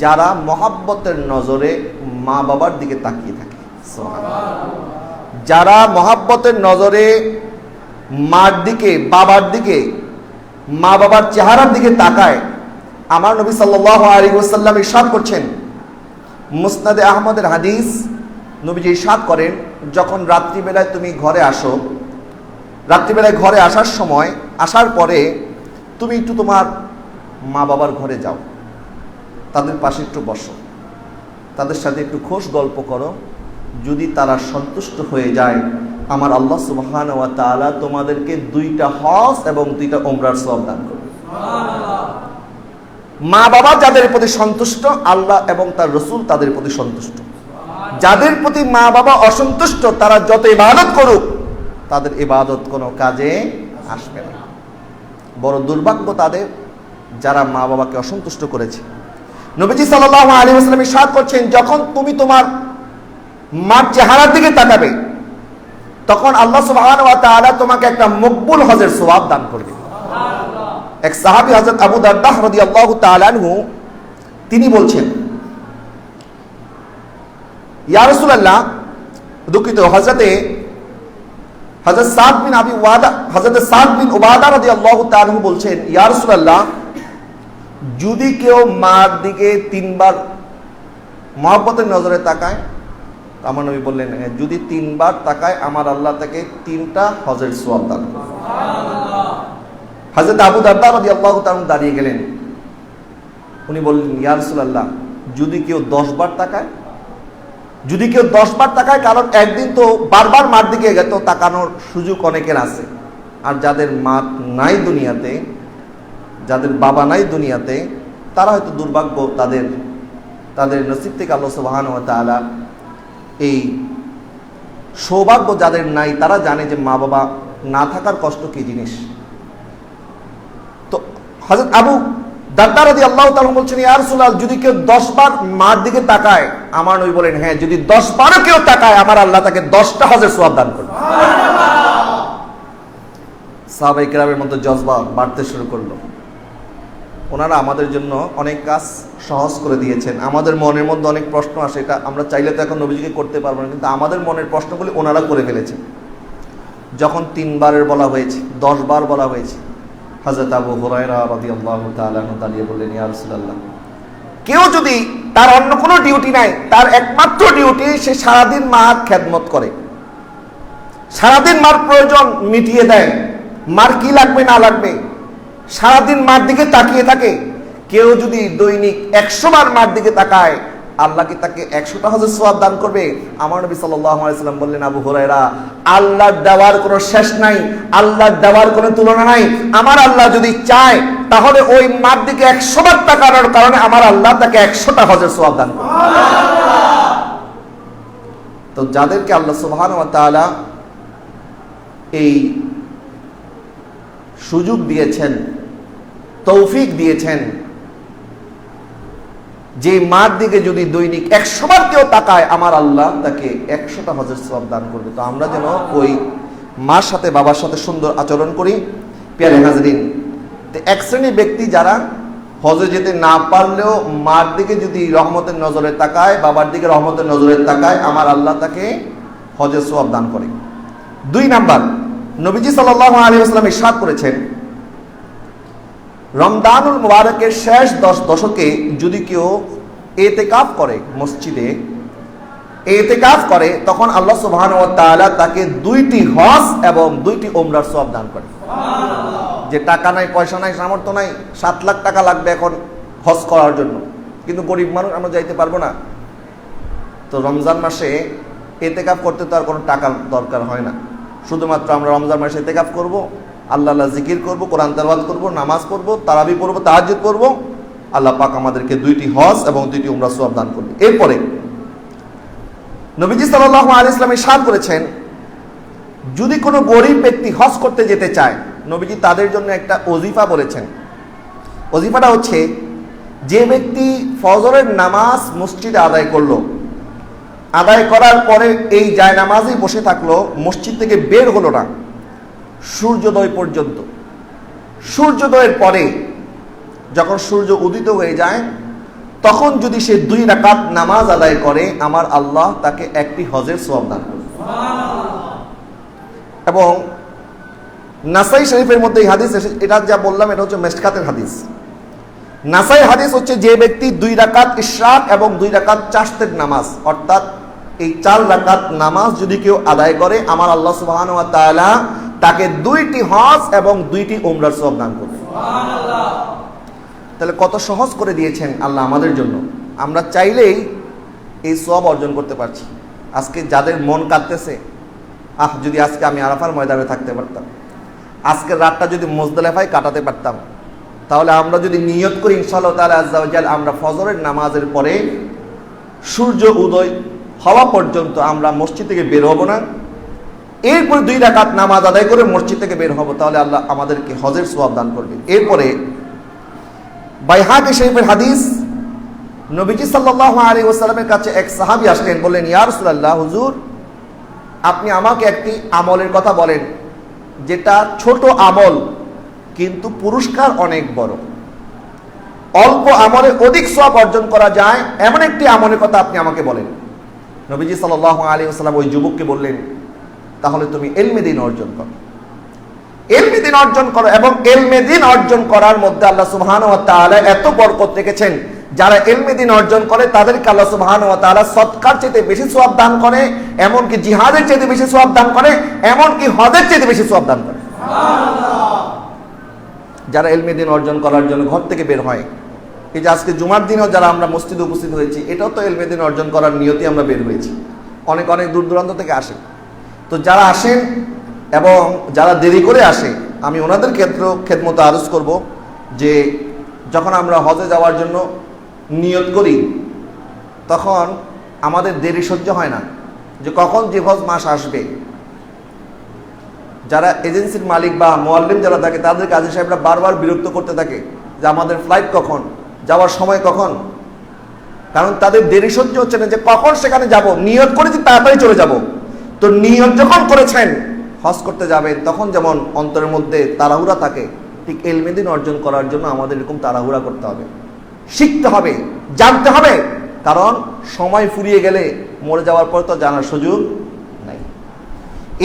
যারা মহাব্বতের নজরে মা বাবার দিকে তাকিয়ে থাকে। যারা মহাব্বতের নজরে মার দিকে, বাবার দিকে, মা বাবার চেহারার দিকে তাকায়, আমার নবী সাল্লাল্লাহু আলাইহি ওয়াসাল্লাম ইরশাদ করছেন, মুসনাদে আহমদের হাদিস, নবীজি ইরশাদ করেন, যখন রাত্রিবেলায় তুমি ঘরে আসো, রাত্রিবেলায় ঘরে আসার সময়, আসার পরে তুমি একটু তোমার মা বাবার ঘরে যাও, তাদের পাশে একটু বসো, তাদের সাথে একটু খোশ গল্প করো, যদি তারা সন্তুষ্ট হয়ে যায় আমার আল্লাহ সুবহানাহু ওয়া তাআলা তোমাদেরকে 2টা হজ এবং 2টা উমরার সওয়াব দান করবে। মা বাবা যাদের প্রতি সন্তুষ্ট, আল্লাহ এবং তার রাসূল তাদের প্রতি সন্তুষ্ট। যাদের প্রতি মা বাবা অসন্তুষ্ট, তারা যত ইবাদত করুক তাদের ইবাদত কোনো কাজে আসবে না। বড় দুর্ভাগ্য তাদের যারা মা বাবাকে অসন্তুষ্ট করেছে। নবীজি সাল্লাল্লাহু আলাইহি ওয়াসাল্লাম ইরশাদ করছেন, যখন তুমি তোমার মার চেহারার দিকে তাকাবে, তখন আল্লাহ সুবহানাহু ওয়া তাআলা তোমাকে একটা মকবুল হজের সওয়াব দান করবে। এক সাহাবী হযরত আবু দারদাহ রাদিয়াল্লাহু তাআলা আনহু, তিনি বলছেন, ইয়া রাসূলুল্লাহ, দুঃখিত, হযরত সাদ বিন আবি ওয়াদা, হযরত সাদ বিন উবাদা রাদিয়াল্লাহু তাআলা আনহু বলছেন, ইয়া রাসূলুল্লাহ, যদি কেউ মার দিকে 3বার মহব্বতের নজরে তাকায়, আমার নবী বললেন, যদি 3বার তাকায় আমার আল্লাহ তাকে 3টা হজের সওয়াব দান করবে। হযরত আবু দারদা রাদিয়াল্লাহু তাআলা দাঁড়িয়ে গেলেন, উনি বললেন, ইয়া রাসূলুল্লাহ, যদি কেউ 10বার তাকায়, যদি কেউ 10বার তাকায়, কারণ একদিন তো বারবার মার দিকে গেত তাকানোর সুযোগ অনেকের আছে, আর যাদের মা নাই দুনিয়াতে, যাদের বাবা নাই দুনিয়াতে, তারা হয়তো দুর্ভাগ্য, তাদের নসিব থেকে আল্লাহ সুবহানাহু ওয়া তাআলা এই সৌভাগ্য যাদের নাই, তারা জানে যে মা বাবা না থাকার কষ্ট কি জিনিস। তো হযরত আবু দারদা রাদিয়াল্লাহু তাআলা বলছেন, ইয়া রাসূলুল্লাহ, যদি কেউ 10 বার মার দিকে তাকায়, আমার নবী বলেন, হ্যাঁ, যদি 10 বারও কেউ তাকায়, আমার আল্লাহ তাকে 10টা হজের সওয়াব দান করবে। সাহাবায়ে কেরামের মধ্যে জজবা বাড়তে শুরু করলো। ওনারা আমাদের জন্য অনেক কাজ সহজ করে দিয়েছেন। আমাদের মনের মধ্যে অনেক প্রশ্ন আসে, এটা আমরা চাইলে তো এখন নবীজিকে করতে পারবো না, কিন্তু আমাদের মনের প্রশ্নগুলি ওনারা করে ফেলেছেন। যখন 3 বারের বলা হয়েছে, 10 বার বলা হয়েছে, হযরত আবু হুরায়রা রাদিয়াল্লাহু তাআলা দাঁড়িয়ে বললেন, ইয়া রাসূলুল্লাহ, কেউ যদি তার অন্য কোনো ডিউটি নাই, তার একমাত্র ডিউটি সে সারাদিন মার খেদমত করে, সারাদিন মার প্রয়োজন মিটিয়ে দেয়, মার কি লাগবে না লাগবে সারাদিন মার দিকে তাকিয়ে থাকে, কেউ যদি দৈনিক 100 বার মার দিকে তাকায়, আল্লাহ কি তাকে 100টা হজের সওয়াব দান করবে? আমার নবী সাল্লাল্লাহু আলাইহি সাল্লাম বললেন, আবু হুরায়রা, আল্লাহর দেওয়ার কোনো শেষ নাই, আল্লাহর দেওয়ার কোনো তুলনা নাই। আমার আল্লাহ যদি চায়, তাহলে ওই মার দিকে 100 বার তাকানোর কারণে আমার আল্লাহ তাকে 100টা হজের সওয়াব দান করবে। তো যাদেরকে আল্লাহ সুবহানাহু ওয়া তাআলা এই সুযোগ দিয়েছেন, তৌফিক দিয়েছেন, যে মার দিকে যদি দৈনিক 100 বার কেউ তাকায়, আমার আল্লাহ তাকে 100টা হজের সওয়াব দান করবে। তো আমরা যেন ওই মার সাথে বাবার সাথে সুন্দর আচরণ করি। প্রিয় হাজরিন, তো এক শ্রেণীর ব্যক্তি যারা হজে যেতে না পারলেও মার দিকে যদি রহমতের নজরে তাকায়, বাবার দিকে রহমতের নজরে তাকায়, আমার আল্লাহ তাকে হজের সওয়াব দান করে। 2 নাম্বার, নবীজি সাল্লাল্লাহু আলাইহি ওয়াসাল্লাম ইরশাদ করেছেন, রমজানুল মুবারকের শেষ 10 দশকে যদি কেউ ইতিকাফ করে, মসজিদে ইতিকাফ করে, তখন আল্লাহ সুবহানাহু ওয়া তাআলা তাকে 2টি হজ এবং 2টি উমরার সওয়াব দান করে। যে টাকা নাই, পয়সা নাই, সামর্থ্য নাই, 7 লাখ টাকা লাগবে এখন হজ করার জন্য, কিন্তু গরিব মানুষ, আমরা যাইতে পারবো না। তো রমজান মাসে ইতিকাফ করতে তো আর কোনো টাকা দরকার হয় না, শুধুমাত্র আমরা রমজান মাসে ইতিকাফ করব, আল্লাহ জিকির করব, কোরআন তেলাওয়াত করব, নামাজ পড়ব, তারাবি পড়ব, তাহাজ্জুদ পড়ব, আল্লাহ পাক আমাদেরকে 2টি হজ এবং 2টি উমরা সওয়াব দান করবে। এরপরে নবীজি সাল্লাল্লাহু আলাইহি ওয়াসাল্লাম ইরশাদ করেছেন, যদি কোনো গরিব ব্যক্তি হজ করতে যেতে চায়, নবীজি তাদের জন্য একটা ওজিফা বলেছেন। ওজিফাটা হচ্ছে, যে ব্যক্তি ফজরের নামাজ মসজিদে আদায় করলো, আদায় করার পরে এই জায়নামাজেই বসে থাকলো, মসজিদ থেকে বের হলো না সূর্যোদয় পর্যন্ত। সূর্যোদয়ের পরে যখন সূর্য উদিত হয়ে যায়, তখন যদি সে 2 রাকাত নামাজ আদায় করে, আমার আল্লাহ তাকে 1টি হজের সওয়াব দান করবে। এবং নাসাই শরীফের মধ্যে এই হাদিস, এটা যা বললাম এটা হচ্ছে মেশকাতের হাদিস। নাসাই হাদিস হচ্ছে, যে ব্যক্তি 2 রাকাত ইশরাক এবং 2 রাকাত চাশতের নামাজ, অর্থাৎ এই 4 রাকাত নামাজ যদি কেউ আদায় করে, আমার আল্লাহ সুবহানাহু ওয়া তাআলা তাকে 2টি হজ এবং 2টি উমরার সওয়াব দান করবে। সুবহানাল্লাহ। তাহলে কত সহজ করে দিয়েছেন আল্লাহ আমাদের জন্য, আমরা চাইলেই এই সওয়াব অর্জন করতে পারছি। আজকে যাদের মন কাঁদতেছে, যদি আজকে আমি আরাফার ময়দানে থাকতে পারতাম, আজকের রাতটা যদি মুজদালিফায় কাটাতে পারতাম, তাহলে আমরা যদি নিয়ত করি ইনশাআল্লাহ তাআলা আজ্জা ওয়া জাল, আমরা ফজরের নামাজের পরে সূর্য উদয় হওয়া পর্যন্ত আমরা মসজিদ থেকে বের হব না, এরপরে 2 রাকাত নামাজ আদায় করে মসজিদ থেকে বের হব, তাহলে আল্লাহ আমাদেরকে হজের সওয়াব দান করবে। এরপরে বাইহাকি শরীফের হাদিস, নবীজি সাল্লাল্লাহু আলাইহি ওয়াসাল্লামের কাছে এক সাহাবী আসলেন, বললেন, ইয়া রাসূলুল্লাহ, হুজুর, আপনি আমাকে একটি আমলের কথা বলেন, যেটা ছোট আমল কিন্তু পুরস্কার অনেক বড়, অল্প আমলে অধিক সওয়াব অর্জন করা যায়, এমন একটি আমলের কথা আপনি আমাকে বলেন। নবীজি সাল্লাল্লাহু আলাইহি ওয়াসাল্লাম ওই যুবককে বললেন, তাহলে তুমি ইলমে দ্বীন অর্জন করো, ইলমে দ্বীন অর্জন করো। এবং ইলমে দ্বীন অর্জন করার মধ্যে আল্লাহ সুবহানাহু ওয়া তাআলা এত বরকত রেখেছেন, যারা ইলমে দ্বীন অর্জন করে তাদেরকে আল্লাহ সুবহানাহু ওয়া তাআলা সদকার চাইতে বেশি সওয়াব দান করে, এমনকি জিহাদের চাইতে বেশি সওয়াব দান করে, এমনকি হজের চাইতে বেশি সওয়াব দান করে। সুবহানাল্লাহ। যারা ইলমে দ্বীন অর্জন করার জন্য ঘর থেকে বের হয়, এই যে আজকে জুমার দিনেও যারা আমরা মসজিদে উপস্থিত হয়েছি, এটাও তো ইলমে দ্বীন অর্জন করার নিয়তে আমরা বের হয়েছি। অনেক অনেক দূর দূরান্ত থেকে আসে। তো যারা আসেন এবং যারা দেরি করে আসে, আমি ওনাদের ক্ষেত্রেও খেদমত আরজ করব যে যখন আমরা হজে যাওয়ার জন্য নিয়ত করি তখন আমাদের দেরি সহ্য হয় না যে কখন জিলহজ মাস আসবে। যারা এজেন্সির মালিক বা মুআল্লিম যারা থাকে তাদের কাজী সাহেবরা বারবার বিরক্ত করতে থাকে যে আমাদের ফ্লাইট কখন, যাওয়ার সময় কখন, কারণ তাদের দেরি সহ্য হচ্ছে না যে কখন সেখানে যাব। নিয়ত করেছি তাড়াতাড়ি চলে যাব, তো নিয়ত যখন করেছেন হজ করতে যাবেন তখন যেমন অন্তরের মধ্যে তাড়াহুড়া থাকে, ঠিক ইলমে দ্বীন অর্জন করার জন্য আমাদের এরকম তাড়াহুড়া করতে হবে, শিখতে হবে, জানতে হবে, কারণ সময় ফুরিয়ে গেলে মরে যাওয়ার পর তো জানার সুযোগ নাই।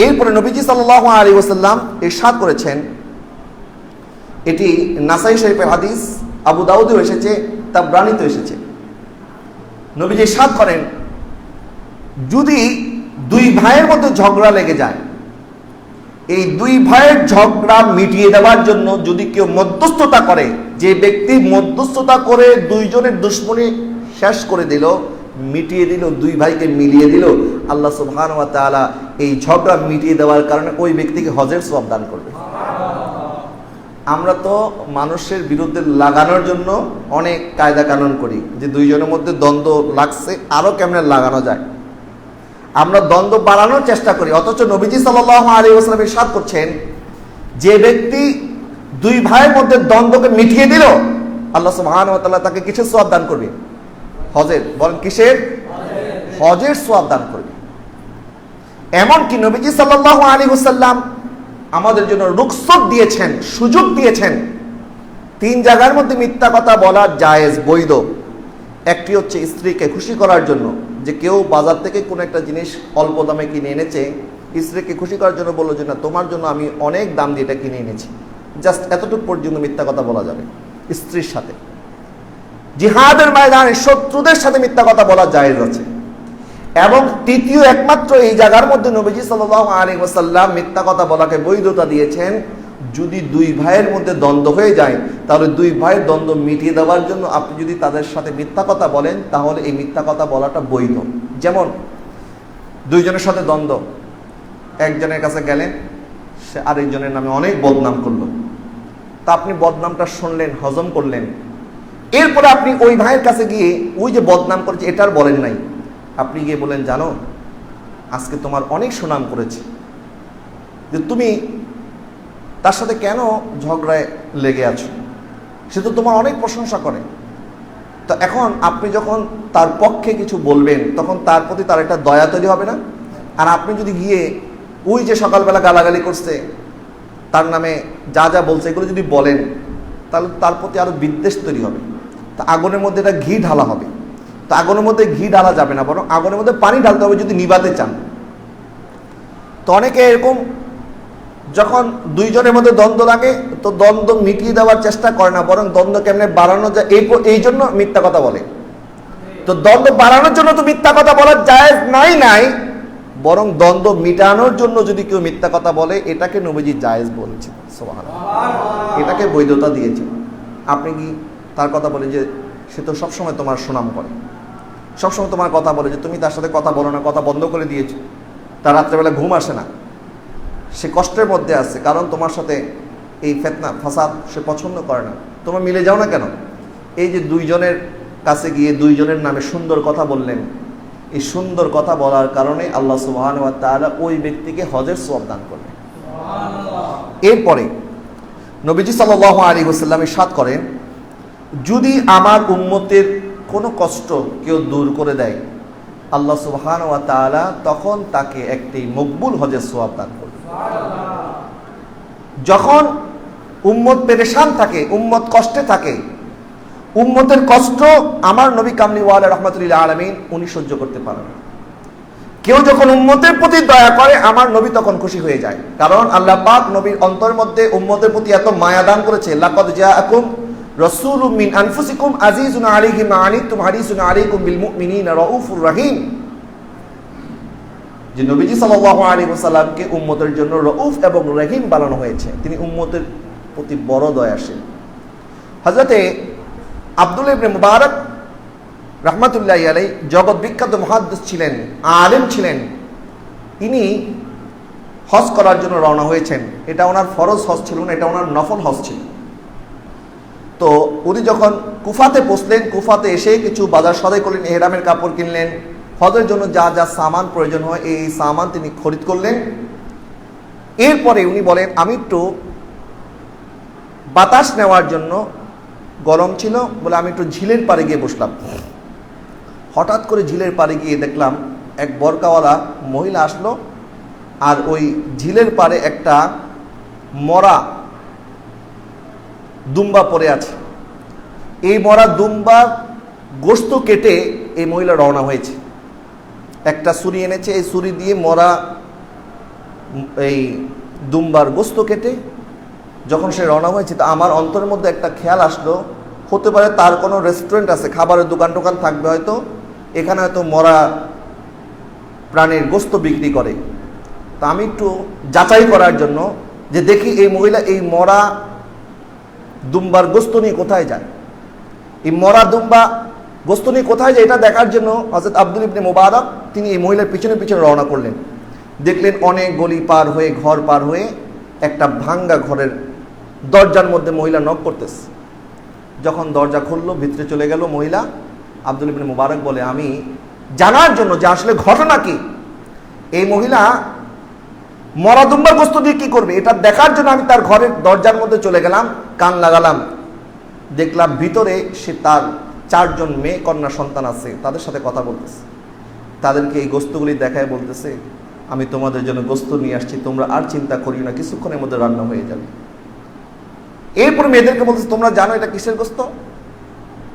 এরপরে নবীজি সাল্লাল্লাহু আলাইহি ওয়াসাল্লাম ইরশাদ করেছেন, এটি নাসাই শরীফের হাদিস, আবু দাউদেও এসেছে, তাবরানীতেও এসেছে। নবীজি ইরশাদ করেন, যদি দুই ভাইয়ের মধ্যে ঝগড়া লেগে যায়, এই দুই ভাইয়ের ঝগড়া মিটিয়ে দেওয়ার জন্য যদি কেউ মধ্যস্থতা করে, যে ব্যক্তি মধ্যস্থতা করে দুইজনের দুশ্মনী শেষ করে দিল, মিটিয়ে দিল, দুই ভাইকে মিলিয়ে দিল, আল্লাহ সুবহানাহু ওয়া তাআলা এই ঝগড়া মিটিয়ে দেওয়ার কারণে ওই ব্যক্তিকে হজের সওয়াব দান করবে। আমরা তো মানুষের বিরুদ্ধে লাগানোর জন্য অনেক কায়দা কানুন করি, যে দুইজনের মধ্যে দ্বন্দ্ব লাগছে আরো কেমনে লাগানো যায়, আমরা দ্বন্দ্ব বাড়ানোর চেষ্টা করি। অথচ নবীজি সাল্লাল্লাহু আলাইহি ওয়াসাল্লাম ইরশাদ করছেন, যে ব্যক্তি দুই ভাইয়ের মধ্যে দ্বন্দ্বকে মিটিয়ে দিল, আল্লাহ সুবহানাহু ওয়া তাআলা তাকে কিসের সওয়াব দান করবে? হজের। বলেন কিসের? হজের সওয়াব দান করবে। এমনকি নবীজি সাল্লাল্লাহু আলাইহি ওয়াসাল্লাম আমাদের জন্য রুখসত দিয়েছেন, সুযোগ দিয়েছেন, তিন জায়গার মধ্যে মিথ্যা কথা বলা জায়েজ, বৈধ। একটি হচ্ছে স্ত্রীকে খুশি করার জন্য, যে কেউ বাজার থেকে কোনো একটা জিনিস অল্প দামে কিনে এনেছে, স্ত্রীকে খুশি করার জন্য বললো যে না তোমার জন্য আমি অনেক দাম দিয়ে এটা কিনে এনেছি, জাস্ট এতটুকু পর্যন্ত মিথ্যা কথা বলা যাবে স্ত্রীর সাথে। জিহাদের ময়দানে শত্রুদের সাথে মিথ্যা কথা বলা জায়েজ আছে। এবং তৃতীয় একমাত্র এই জায়গার মধ্যে নবীজি সাল্লাল্লাহু আলাইহি ওয়াসাল্লাম মিথ্যা কথা বলাকে বৈধতা দিয়েছেন, যদি দুই ভাইয়ের মধ্যে দ্বন্দ্ব হয়ে যায় তাহলে দুই ভাইয়ের দ্বন্দ্ব মিটিয়ে দেওয়ার জন্য আপনি যদি তাদের সাথে মিথ্যা কথা বলেন তাহলে এই মিথ্যা কথা বলাটা বৈধ। যেমন দুইজনের সাথে দ্বন্দ্ব, একজনের কাছে গেলেন, সে আরেকজনের নামে অনেক বদনাম করলো, তা আপনি বদনামটা শুনলেন, হজম করলেন, এরপরে আপনি ওই ভাইয়ের কাছে গিয়ে ওই যে বদনাম করেছে এটার বলেন নাই, আপনি গিয়ে বলেন জানো আজকে তোমার অনেক সুনাম করেছে, যে তুমি তার সাথে কেন ঝগড়ায় লেগে আছো, সে তো তোমার অনেক প্রশংসা করে। তো এখন আপনি যখন তার পক্ষে কিছু বলবেন তখন তার প্রতি তার একটা দয়া তৈরি হবে না? আর আপনি যদি গিয়ে ওই যে সকালবেলা গালাগালি করছে, তার নামে যা যা বলছে এগুলো যদি বলেন তাহলে তার প্রতি আরো বিদ্বেষ তৈরি হবে। তা আগুনের মধ্যে এটা ঘি ঢালা হবে, তো আগুনের মধ্যে ঘি ঢালা যাবে না, বরং আগুনের মধ্যে পানি ঢালতে হবে যদি নিভাতে চান। তো অনেকে এরকম যখন দুইজনের মধ্যে দ্বন্দ্ব লাগে তো দ্বন্দ্ব মিটিয়ে দেওয়ার চেষ্টা করে না, বরং দ্বন্দ্ব কেমনে বাড়ানো যায় এই জন্য মিথ্যা কথা বলে। তো দ্বন্দ্ব বাড়ানোর জন্য তো মিথ্যা কথা বলার জায়েজ নাই, বরং দ্বন্দ্ব মিটানোর জন্য যদি কেউ মিথ্যা কথা বলে এটাকে নবীজি জায়েজ বলেছেন, সুবহানাল্লাহ, এটাকে বৈধতা দিয়েছেন। আপনি কি তার কথা বলেন যে সে তো সবসময় তোমার সুনাম করে, সবসময় তোমার কথা বলে, যে তুমি তার সাথে কথা বলো না, কথা বন্ধ করে দিয়েছো, তার রাত্রেবেলা ঘুম আসে না, সে কষ্টের মধ্যে আছে, কারণ তোমার সাথে এই ফিতনা ফাসাদ সে পছন্দ করে না, তোমরা মিলে যাও না কেন? এই যে দুইজনের কাছে গিয়ে দুইজনের নামে সুন্দর কথা বললেন, এই সুন্দর কথা বলার কারণে আল্লাহ সুবহানাহু ওয়া তাআলা ওই ব্যক্তিকে হজের সওয়াব দান করবেন। এরপরে নবীজি সাল্লাল্লাহু আলাইহি ওয়াসাল্লাম ইরশাদ করেন, যদি আমার উম্মতের কোনো কষ্ট কেউ দূর করে দেয় আল্লাহ সুবহানাহু ওয়া তাআলা তখন তাকে একটি মকবুল হজের সওয়াব দান করবে। যখন উম্মত পেরেশান থাকে, উম্মত কষ্টে থাকে, উম্মতের কষ্ট আমার নবী কামলিওয়ালা রাহমাতুল্লিল আলামিন উনি সহ্য করতে পারেন। কেউ যখন উম্মতের প্রতি দয়া করে আমার নবী তখন খুশি হয়ে যায়, কারণ আল্লাহ পাক নবীর অন্তরের মধ্যে উম্মতের প্রতি এত মায়া দান করেছে। লাকাদ জাআকুম রাসূলুম মিন আনফুসিকুম আজিজুন আলাইহি মা আনিতুম হারিসুন আলাইকুম বিল মুমিনিনা রাউফুর রহিম। যে নবীজি সাল্লাল্লাহু আলাইহি ওয়াসাল্লামকে উম্মতের জন্য রউফ এবং রহিম বানানো হয়েছে, তিনি উম্মতের প্রতি বড় দয়াশীল। হযরতে আব্দুল্লাহ ইবনে মুবারক রাহমাতুল্লাহি আলাইহি জগৎ বিখ্যাত মুহাদ্দিস ছিলেন, আলেম ছিলেন। তিনি হজ করার জন্য রওনা হয়েছেন। এটা ওনার ফরজ হজ ছিল না, এটা ওনার নফল হজ ছিল। তো তো উনি যখন কুফাতে পৌঁছলেন, কুফাতে এসে কিছু বাজার সদাই করলেন, এহরামের কাপড় কিনলেন, হজের জন্য যা যা সামান প্রয়োজন হয় এই সামান তিনি খরিদ করলেন। এরপরে উনি বলেন আমি একটু বাতাস নেওয়ার জন্য, গরম ছিল বলে আমি একটু ঝিলের পাড়ে গিয়ে বসলাম। হঠাৎ করে ঝিলের পাড়ে গিয়ে দেখলাম এক বরকাওয়ালা মহিলা আসলো, আর ওই ঝিলের পাড়ে একটা মরা দুম্বা পড়ে আছে। এই মরা দুম্বা গোশত কেটে এই মহিলা রওনা হয়েছে। একটা ছুরি এনেছে, এই ছুরি দিয়ে মরা এই দুম্বার গোশত কেটে যখন সে রওনা হয়েছে, তা আমার অন্তরের মধ্যে একটা খেয়াল আসলো, হতে পারে তার কোনো রেস্টুরেন্ট আছে, খাবারের দোকান টোকান থাকবে হয়তো, এখানে হয়তো মরা প্রাণীর গোশত বিক্রি করে। তা আমি একটু যাচাই করার জন্য যে দেখি এই মহিলা এই মরা দুম্বার গোশত নিয়ে কোথায় যায়, এই মরা দুম্বা গোশত নিয়ে কোথায় যায় এটা দেখার জন্য হযরত আব্দুল ইবনে মুবারক তিনি এই মহিলার পিছনে পিছনে রওনা করলেন। দেখলেন অনেক গলি পার হয়ে, ঘর পার হয়ে একটা ভাঙ্গা ঘরের দরজার মধ্যে মহিলা নক করতেছে। যখন দরজা খুললো, ভিতরে চলে গেল মহিলা। আব্দুল ইবনে মুবারক বলে আমি জানার জন্য যে আসলে ঘটনা কি, এই মহিলা মরা দুম্বার গোশত দিয়ে কি করবে এটা দেখার জন্য আমি তার ঘরের দরজার মধ্যে চলে গেলাম, কান লাগালাম। দেখলাম ভিতরে সে তার 4 জন মেয়ে কন্যা সন্তান আছে, তাদের সাথে কথা বলতেছে। তাদেরকে এই গোশতগুলি দেখায় বলতেছে আমি তোমাদের জন্য গোশত নিয়ে আসছি, তোমরা আর চিন্তা করিও না, কিছুক্ষণের মধ্যে রান্না হয়ে যাবে। এরপর মেয়েদেরকে বলতেছে তোমরা জানো এটা কিসের গোশত?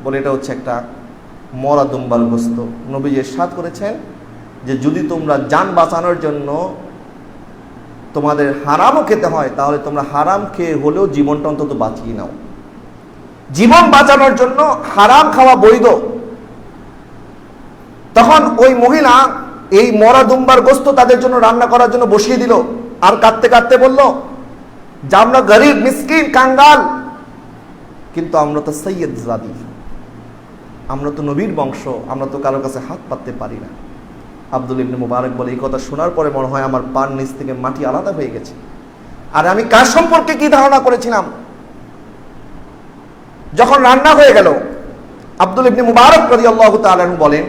বলে এটা হচ্ছে একটা মরা দুম্বার গোশত। নবীজি ইরশাদ করেছেন যে যদি তোমরা জান বাঁচানোর জন্য তোমাদের হারামও খেতে হয়, তাহলে তোমরা হারাম খেয়ে হলেও জীবনটা অন্তত বাঁচিয়ে নাও। জীবন বাঁচানোর জন্য হারাম খাওয়া বৈধ। তখন ওই মহিলা এই মরা দুম্বার গোশত তাদের জন্য রান্না করার জন্য বসিয়ে দিল, আর কাঁদতে কাঁদতে বলল যে আমরা গরিব মিসকিন কাঙ্গাল, কিন্তু আমরা তো সৈয়দ জাদি, আমরা তো নবীর বংশ, আমরা তো কারোর কাছে হাত পাততে পারি না। আব্দুল ইবনে মুবারক বলে এই কথা শোনার পরে মনে হয় আমার পার নিচ থেকে মাটি আলাদা হয়ে গেছে। আর আমি কার সম্পর্কে কি ধারণা করেছিলাম। যখন রান্না হয়ে গেল, আব্দুল ইবনে মুবারক রাদিয়াল্লাহু তাআলা আনহু বলেন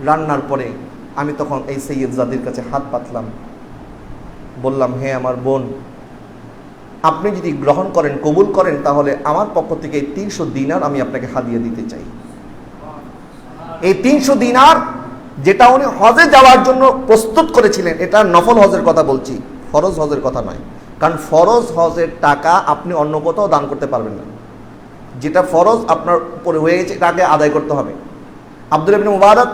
রান্নার পরে আমি তখন এই সৈয়দ জাদির কাছে হাত পাতলাম, বললাম হে আমার বোন, আপনি যদি গ্রহণ করেন, কবুল করেন, তাহলে আমার পক্ষ থেকে 300 দিনার আমি আপনাকে হাদিয়া দিতে চাই। এই 300 দিনার যেটা উনি হজে যাওয়ার জন্য প্রস্তুত করেছিলেন, এটা নফল হজের কথা বলছি, ফরজ হজের কথা নয়। কারণ ফরজ হজের টাকা আপনি অন্য কোথাও দান করতে পারবেন না। যেটা ফরজ আপনার উপরে হয়ে গেছে এটা আগে আদায় করতে হবে। আব্দুল ইবনে মুবারক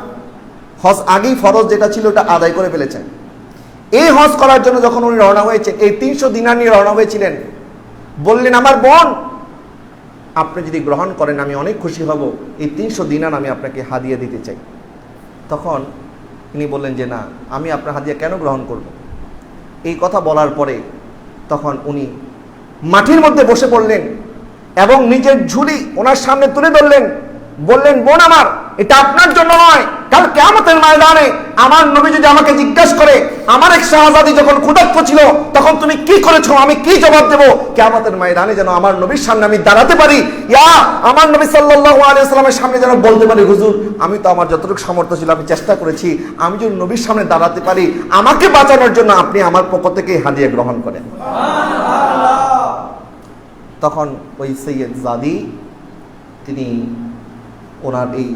হজ আগেই ফরজ যেটা ছিল ওটা আদায় করে ফেলেছেন। এই হজ করার জন্য যখন উনি রওনা হয়েছেন, এই 300 দিনার নিয়ে রওনা হয়েছিলেন, বললেন আমার বোন আপনি যদি গ্রহণ করেন আমি অনেক খুশি হব, এই 300 দিনার আমি আপনাকে হাদিয়া দিতে চাই। তখন তিনি বললেন যে না, আমি আপনার হাদিয়া কেন গ্রহণ করব। এই কথা বলার পরে তখন উনি মাটির মধ্যে বসে পড়লেন এবং নিজের ঝুলি ওনার সামনে তুলে ধরলেন, বললেন বোন আমার এটা আপনার জন্য নয়, কাল কিয়ামতের ময়দানে আমার নবী যদি আমাকে জিজ্ঞাসা করে আমার এক শাহজাদি যখন ক্ষুধার্ত ছিল তখন তুমি কি করেছো, আমি কি জবাব দেব? কিয়ামতের ময়দানে যেন আমার নবীর সামনে আমি দাঁড়াতে পারি, ইয়া আমার নবী সাল্লাল্লাহু আলাইহি ওয়াসাল্লামের সামনে যেন বলতে পারি হুজুর আমি তো আমার যতটুকু সামর্থ্য ছিল আমি চেষ্টা করেছি, আমি যদি নবীর সামনে দাঁড়াতে পারি, আমাকে বাঁচানোর জন্য আপনি আমার পক্ষ থেকে হাদিয়া গ্রহণ করেন। তখন ওই সৈয়দ জাদি তিনি ওনার এই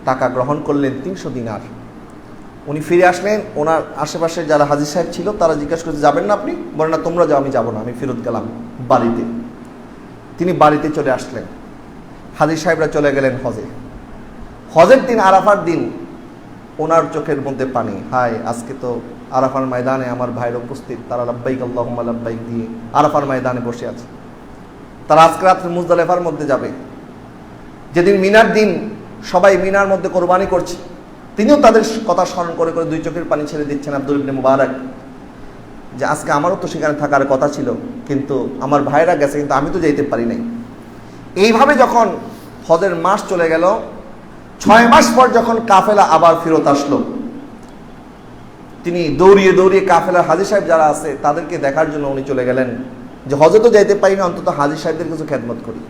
টাকা গ্রহণ করলেন 300 দিনার। উনি ফিরে আসলেন, ওনার আশেপাশে যারা হাজী সাহেব ছিল তারা জিজ্ঞাসা করতে যাবেন না আপনি? বলেন না তোমরা যাও, আমি যাবো না, আমি ফেরত গেলাম বাড়িতে। তিনি বাড়িতে চলে আসলেন, হাজী সাহেবরা চলে গেলেন হজে। হজের দিন আরাফার দিন ওনার চোখের মধ্যে পানি, হায় আজকে তো আরাফার ময়দানে আমার ভাইয়ের উপস্থিত, তারা লাব্বাইক আল্লাহুম্মা লাব্বাইক দিয়ে আরাফার ময়দানে বসে আছে। তারা আজকে রাত্রে মুজদালিফার মধ্যে যাবে, যেদিন মিনার দিন সবাই মিনার মধ্যে কোরবানি করছে। তিনিও তাদের কথা স্মরণ করে করে 2 চোখের পানি ছেড়ে দিচ্ছেন আব্দুল ইবনে মুবারক, যে আজকে আমারও তো সেখানে থাকার কথা ছিল, কিন্তু আমার ভাইরা গেছে কিন্তু আমি তো যাইতে পারি নাই। এইভাবে যখন হজের মাস চলে গেল, 6 মাস পর যখন কাফেলা আবার ফেরত আসলো, তিনি দৌড়িয়ে দৌড়িয়ে কাফেলার হাজী সাহেব যারা আছে তাদেরকে দেখার জন্য উনি চলে গেলেন যে হজে তো যাইতে পারি না, অন্তত হাজী সাহেবদের কিছু খেদমত করি।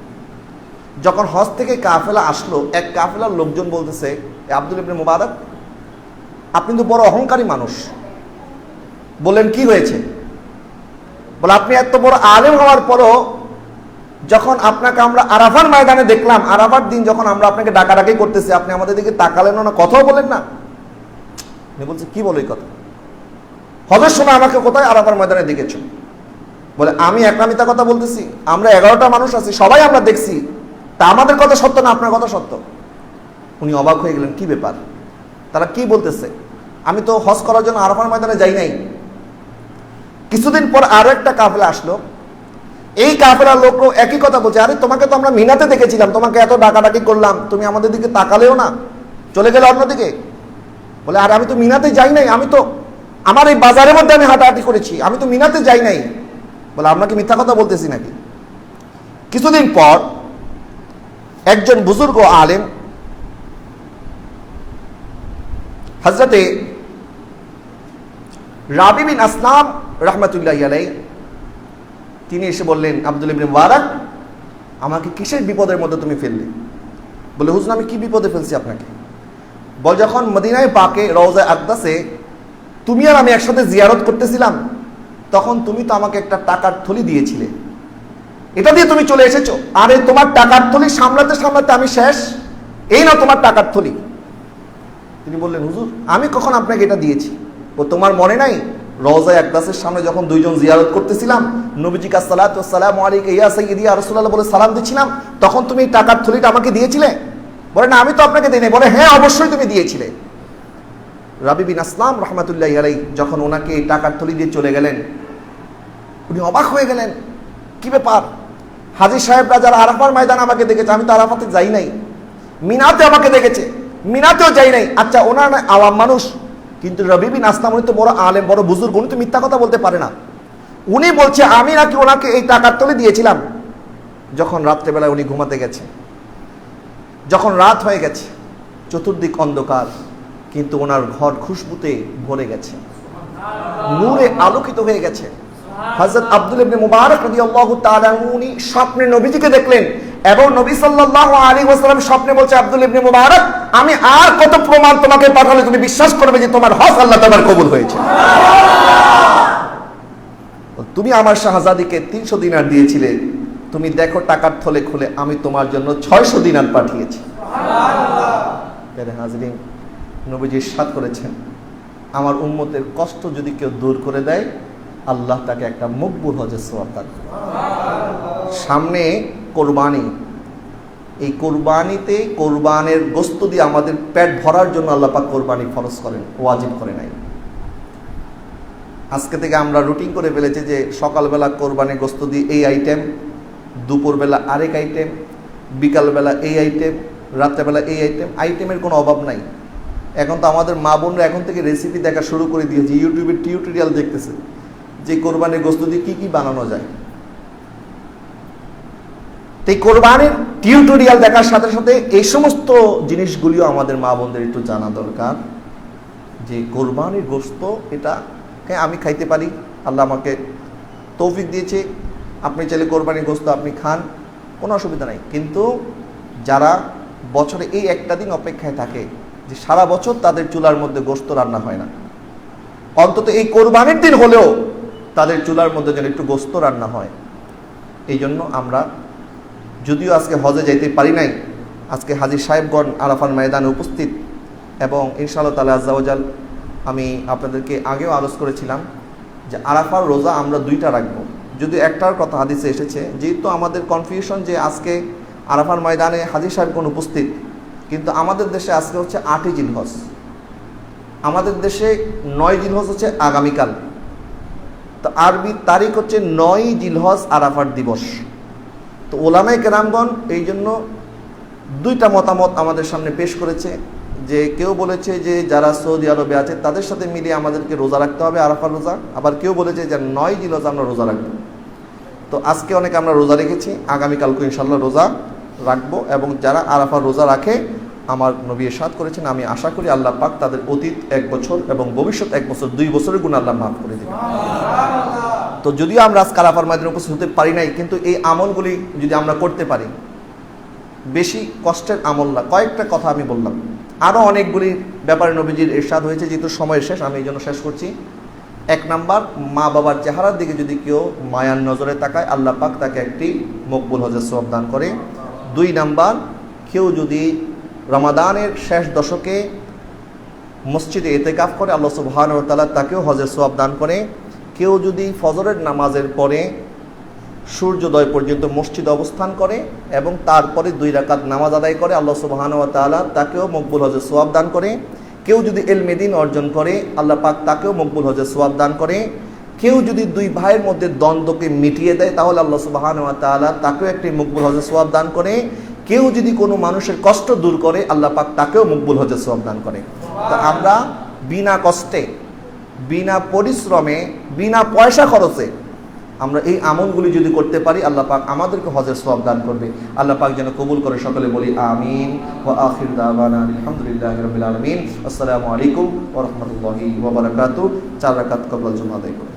যখন হজ থেকে কাফেলা আসলো, এক কাফেলার লোকজন বলতেছে, আব্দুল ইবনে মুবারক, আপনি তো বড় অহংকারী মানুষ। বললেন কি হয়েছে? বলে আপনি এত বড় আলেম হওয়ার পরও যখন আপনাকে আমরা আরাফার ময়দানে দেখলাম, আরাফার দিন যখন আমরা আপনাকে ডাকাডাকি করতেছি, আপনি আমাদের দিকে তাকালেন না, কথাও বলেন না। বলছে কি বলো এই কথা? হজের সময় আমাকে কোথায় আরাফার ময়দানে দেখেছো? বলে আমি একটা মিথ্যা কথা বলতেছি? আমরা 11টা মানুষ আছি, সবাই আমরা দেখছি, তা আমাদের কথা সত্য না আপনার কথা সত্য? উনি অবাক হয়ে গেলেন, কি ব্যাপার, তারা কি বলতেছে? আমি তো হজ করার জন্য আরাফার ময়দানে যাই নাই। কিছুদিন পর আরো একটা কাফেলা আসলো, এই কাফেলার লোকও একই কথা বলছে, আরে তোমাকে তো আমরা মিনাতে দেখেছিলাম, তোমাকে এত ডাকাডাকি করলাম, তুমি আমাদের দিকে তাকালেও না, চলে গেলে অন্যদিকে। বলে আর আমি তো মিনাতে যাই নাই, আমি তো আমার এই বাজারের মধ্যে আমি হাঁটাহাঁটি করেছি, আমি তো মিনাতে যাই নাই। বলে আপনাকে মিথ্যা কথা বলতেছি নাকি? কিছুদিন পর একজন বুজুর্গ আলেম হযরতে রাবি বিন আসলাম রাহমাতুল্লাহি আলাইহি, তিনি এসে বললেন, আব্দুল ইবনে মুবারক, আমাকে কিসের বিপদের মধ্যে তুমি ফেললে? বলে হুজুর আমি কি বিপদে ফেলছি আপনাকে? বল যখন মদিনায় পাকে রওজা আকদাসে তুমি আর আমি একসাথে জিয়ারত করতেছিলাম, তখন তুমি তো আমাকে একটা টাকার থলি দিয়েছিলে, এটা দিয়ে তুমি চলে এসেছো। আরে তোমার টাকার থলি সামলাতে সামলাতে আমি শেষ, এই না তোমার টাকার থলি। তিনি বললেন হুজুর আমি কখন আপনাকে এটা দিয়েছি? ও তোমার মনে নাই রওজা আকদাসের সামনে যখন দুইজন জিয়ারত করতেছিলাম, নবীজিকে আসসালাতু ওয়াসসালামু আলাইকা ইয়া সাইয়্যিদি ইয়া রাসূলুল্লাহ বলে সালাম দিচ্ছিলাম, তখন তুমি এই টাকার থলিটা আমাকে দিয়েছিলে? বলে না আমি তো আপনাকে দিই নাই। বলে হ্যাঁ অবশ্যই তুমি দিয়েছিলে। রাবি বিন আসলাম রাহমাতুল্লাহি আলাইহি যখন ওনাকে এই টাকার থলি দিয়ে চলে গেলেন, উনি অবাক হয়ে গেলেন, কি ব্যাপার? হাজী সাহেবরা যারা আরাফার ময়দানে আমাকে দেখেছে, আমি তো আরাফাতে যাই নাই। মিনাতে আমাকে দেখেছে, মিনাতেও যাই নাই। আচ্ছা ওনার আওয়াম মানুষ, কিন্তু রবি বিন আসলাম উনি তো বড় আলেম, বড় বুজুর্গ, উনি তো মিথ্যা কথা বলতে পারে না। উনি বলছে আমি নাকি ওনাকে এই টাকার থলি দিয়েছিলাম। যখন রাত্রেবেলায় উনি ঘুমাতে গেছে, যখন রাত হয়ে গেছে, চতুর্দিক অন্ধকার, কিন্তু ওনার ঘর খুশবুতে ভরে গেছে, নূরে আলোকিত হয়ে গেছে। হযরত আব্দুল ইবনে মুবারক রাদিয়াল্লাহু তাআলা উনি স্বপ্নে নবীজিকে দেখলেন, এবং নবী সাল্লাল্লাহু আলাইহি ওয়াসাল্লাম স্বপ্নে বলছে, আব্দুল ইবনে মুবারক আমি আর কত প্রমাণ তোমাকে পাঠালে তুমি বিশ্বাস করবে যে তোমার হজ আল্লাহ তাআলা কবুল হয়েছে। তুমি আমার শাহজাদিকে 300 দিনার দিয়েছিলে, তুমি দেখো টাকার থলে খুলে আমি তোমার জন্য 600 দিনার পাঠিয়েছি। সুবহানাল্লাহ। হাজরিন, নবীজি ইরশাদ করেছেন, আমার উম্মতের কষ্ট যদি কেউ দূর করে দেয়, আল্লাহ তাকে একটা মকবুল হজের সওয়াব দান করে। সামনে কোরবানি, এই কোরবানিতে কোরবানের গোশত দিয়ে আমাদের পেট ভরার জন্য আল্লাহ পাক কোরবানি ফরজ করেন, ওয়াজিব করে নাই। আজকে থেকে আমরা রুটিন করে ফেলেছি যে সকালবেলা কোরবানির গোশত দিয়ে এই আইটেম, দুপুরবেলা আরেক আইটেম, বিকালবেলা এই আইটেম, রাত্রেবেলা এই আইটেম। আইটেমের কোনো অভাব নাই। এখন তো আমাদের মা বোনরা এখন থেকে রেসিপি দেখা শুরু করে দিয়েছে, ইউটিউবের টিউটোরিয়াল দেখতেছে যে কোরবানির গোশত দিয়ে কি কি বানানো যায়। এই কোরবানির টিউটোরিয়াল দেখার সাথে সাথে এই সমস্ত জিনিসগুলিও আমাদের মা বোনদের একটু জানা দরকার, যে কোরবানির গোশত এটা হ্যাঁ আমি খাইতে পারি, আল্লাহ আমাকে তৌফিক দিয়েছে, আপনি চাইলে কোরবানির গোশত আপনি খান, কোনো অসুবিধা নাই। কিন্তু যারা বছরে এই একটা দিন অপেক্ষায় থাকে যে সারা বছর তাদের চুলার মধ্যে গোশত রান্না হয় না, অন্তত এই কোরবানির দিন হলেও তাদের চুলার মধ্যে যেন একটু গোশত রান্না হয়। এই জন্য আমরা যদিও আজকে হজে যাইতে পারি নাই, আজকে হাজী সাহেবগণ আরাফার ময়দানে উপস্থিত, এবং ইনশাআল্লাহ তাআলা আজ্জা ওয়া জাল আমি আপনাদেরকে আগেও আলোচ করেছিলাম যে আরাফার রোজা আমরা 2টা রাখবো। যদি একটার কথা হাদিসে এসেছে, যেহেতু আমাদের কনফিউশন যে আজকে আরাফার ময়দানে হাজী সাহেবগণ উপস্থিত, কিন্তু আমাদের দেশে আজকে হচ্ছে 8ই জিলহজ, আমাদের দেশে 9 জিলহজ হচ্ছে আগামীকাল, তো আরবি তারিখ হচ্ছে 9ই জিলহজ আরাফার দিবস। তো ওলামায়ে কেরামগণ এই জন্য 2টা মতামত আমাদের সামনে পেশ করেছে, যে কেউ বলেছে যে যারা সৌদি আরবে আছে তাদের সাথে মিলিয়ে আমাদেরকে রোজা রাখতে হবে আরাফার রোজা, আবার কেউ বলেছে যে 9 জিলহজ আমরা রোজা রাখবো। তো আজকে অনেকে আমরা রোজা রেখেছি, আগামীকালকে ইনশাল্লাহ রোজা রাখবো, এবং যারা আরাফার রোজা রাখে আমার নবী ইরশাদ করেছেন, আমি আশা করি আল্লাহ পাক তাদের অতীত 1 বছর এবং ভবিষ্যৎ 1 বছর 2 বছরের গুনাহ আল্লাহ মাফ করে দেবেন। তো যদিও আমরা আজকে আরাফার ময়দানে উপস্থিত হতে পারি নাই, কিন্তু এই আমলগুলি যদি আমরা করতে পারি, বেশি কষ্টের আমল না। কয়েকটা কথা আমি বললাম, আরও অনেকগুলি ব্যাপারে নবীজির ইরশাদ হয়েছে, যেহেতু সময়ের শেষ আমি এই জন্য শেষ করছি। 1 নাম্বার, মা বাবার চেহারার দিকে যদি কেউ মায়ার নজরে তাকায়, আল্লাহ পাক তাকে একটি মকবুল হজের সওয়াব দান করে। 2 নাম্বার, কেউ যদি রমাদানের শেষ দশকে মসজিদে ইতিকাফ করে, আল্লাহ সুবহানাহু ওয়া তাআলা তাকেও হজের সওয়াব দান করে। কেউ যদি ফজরের নামাজের পরে সূর্যোদয় পর্যন্ত মসজিদে অবস্থান করে এবং তারপরে 2 রাকাত নামাজ আদায় করে, আল্লাহ সুবহানাহু ওয়া তাআলা তাকেও মকবুল হজের সওয়াব দান করে। কেউ যদি ইলমে দ্বীন অর্জন করে, আল্লাহ পাক তাকেও মকবুল হজের সওয়াব দান করে। কেউ যদি 2 ভাইয়ের মধ্যে দ্বন্দ্বকে মিটিয়ে দেয়, তাহলে আল্লাহ সুবহানাহু ওয়া তাআলা তাকেও একটি মকবুল হজের সওয়াব দান করে। কেউ যদি কোনো মানুষের কষ্ট দূর করে, আল্লাহ পাক তাকেও মকবুল হজের সওয়াব দান করে। তো আমরা বিনা কষ্টে, বিনা পরিশ্রমে, বিনা পয়সা খরচে আমরা এই আমলগুলি যদি করতে পারি, আল্লাহ পাক আমাদেরকে হজের সওয়াব দান করবে। আল্লাহ পাক যেন কবুল করে। সকলে বলি আমিন। ওয়া আখির দাওয়ানা আলহামদুলিল্লাহি রাব্বিল আলামিন। আসসালামু আলাইকুম ওয়া রাহমাতুল্লাহি ওয়া বারাকাতুহু। 4 রাকাত কবুল জুমা আদায় করুন।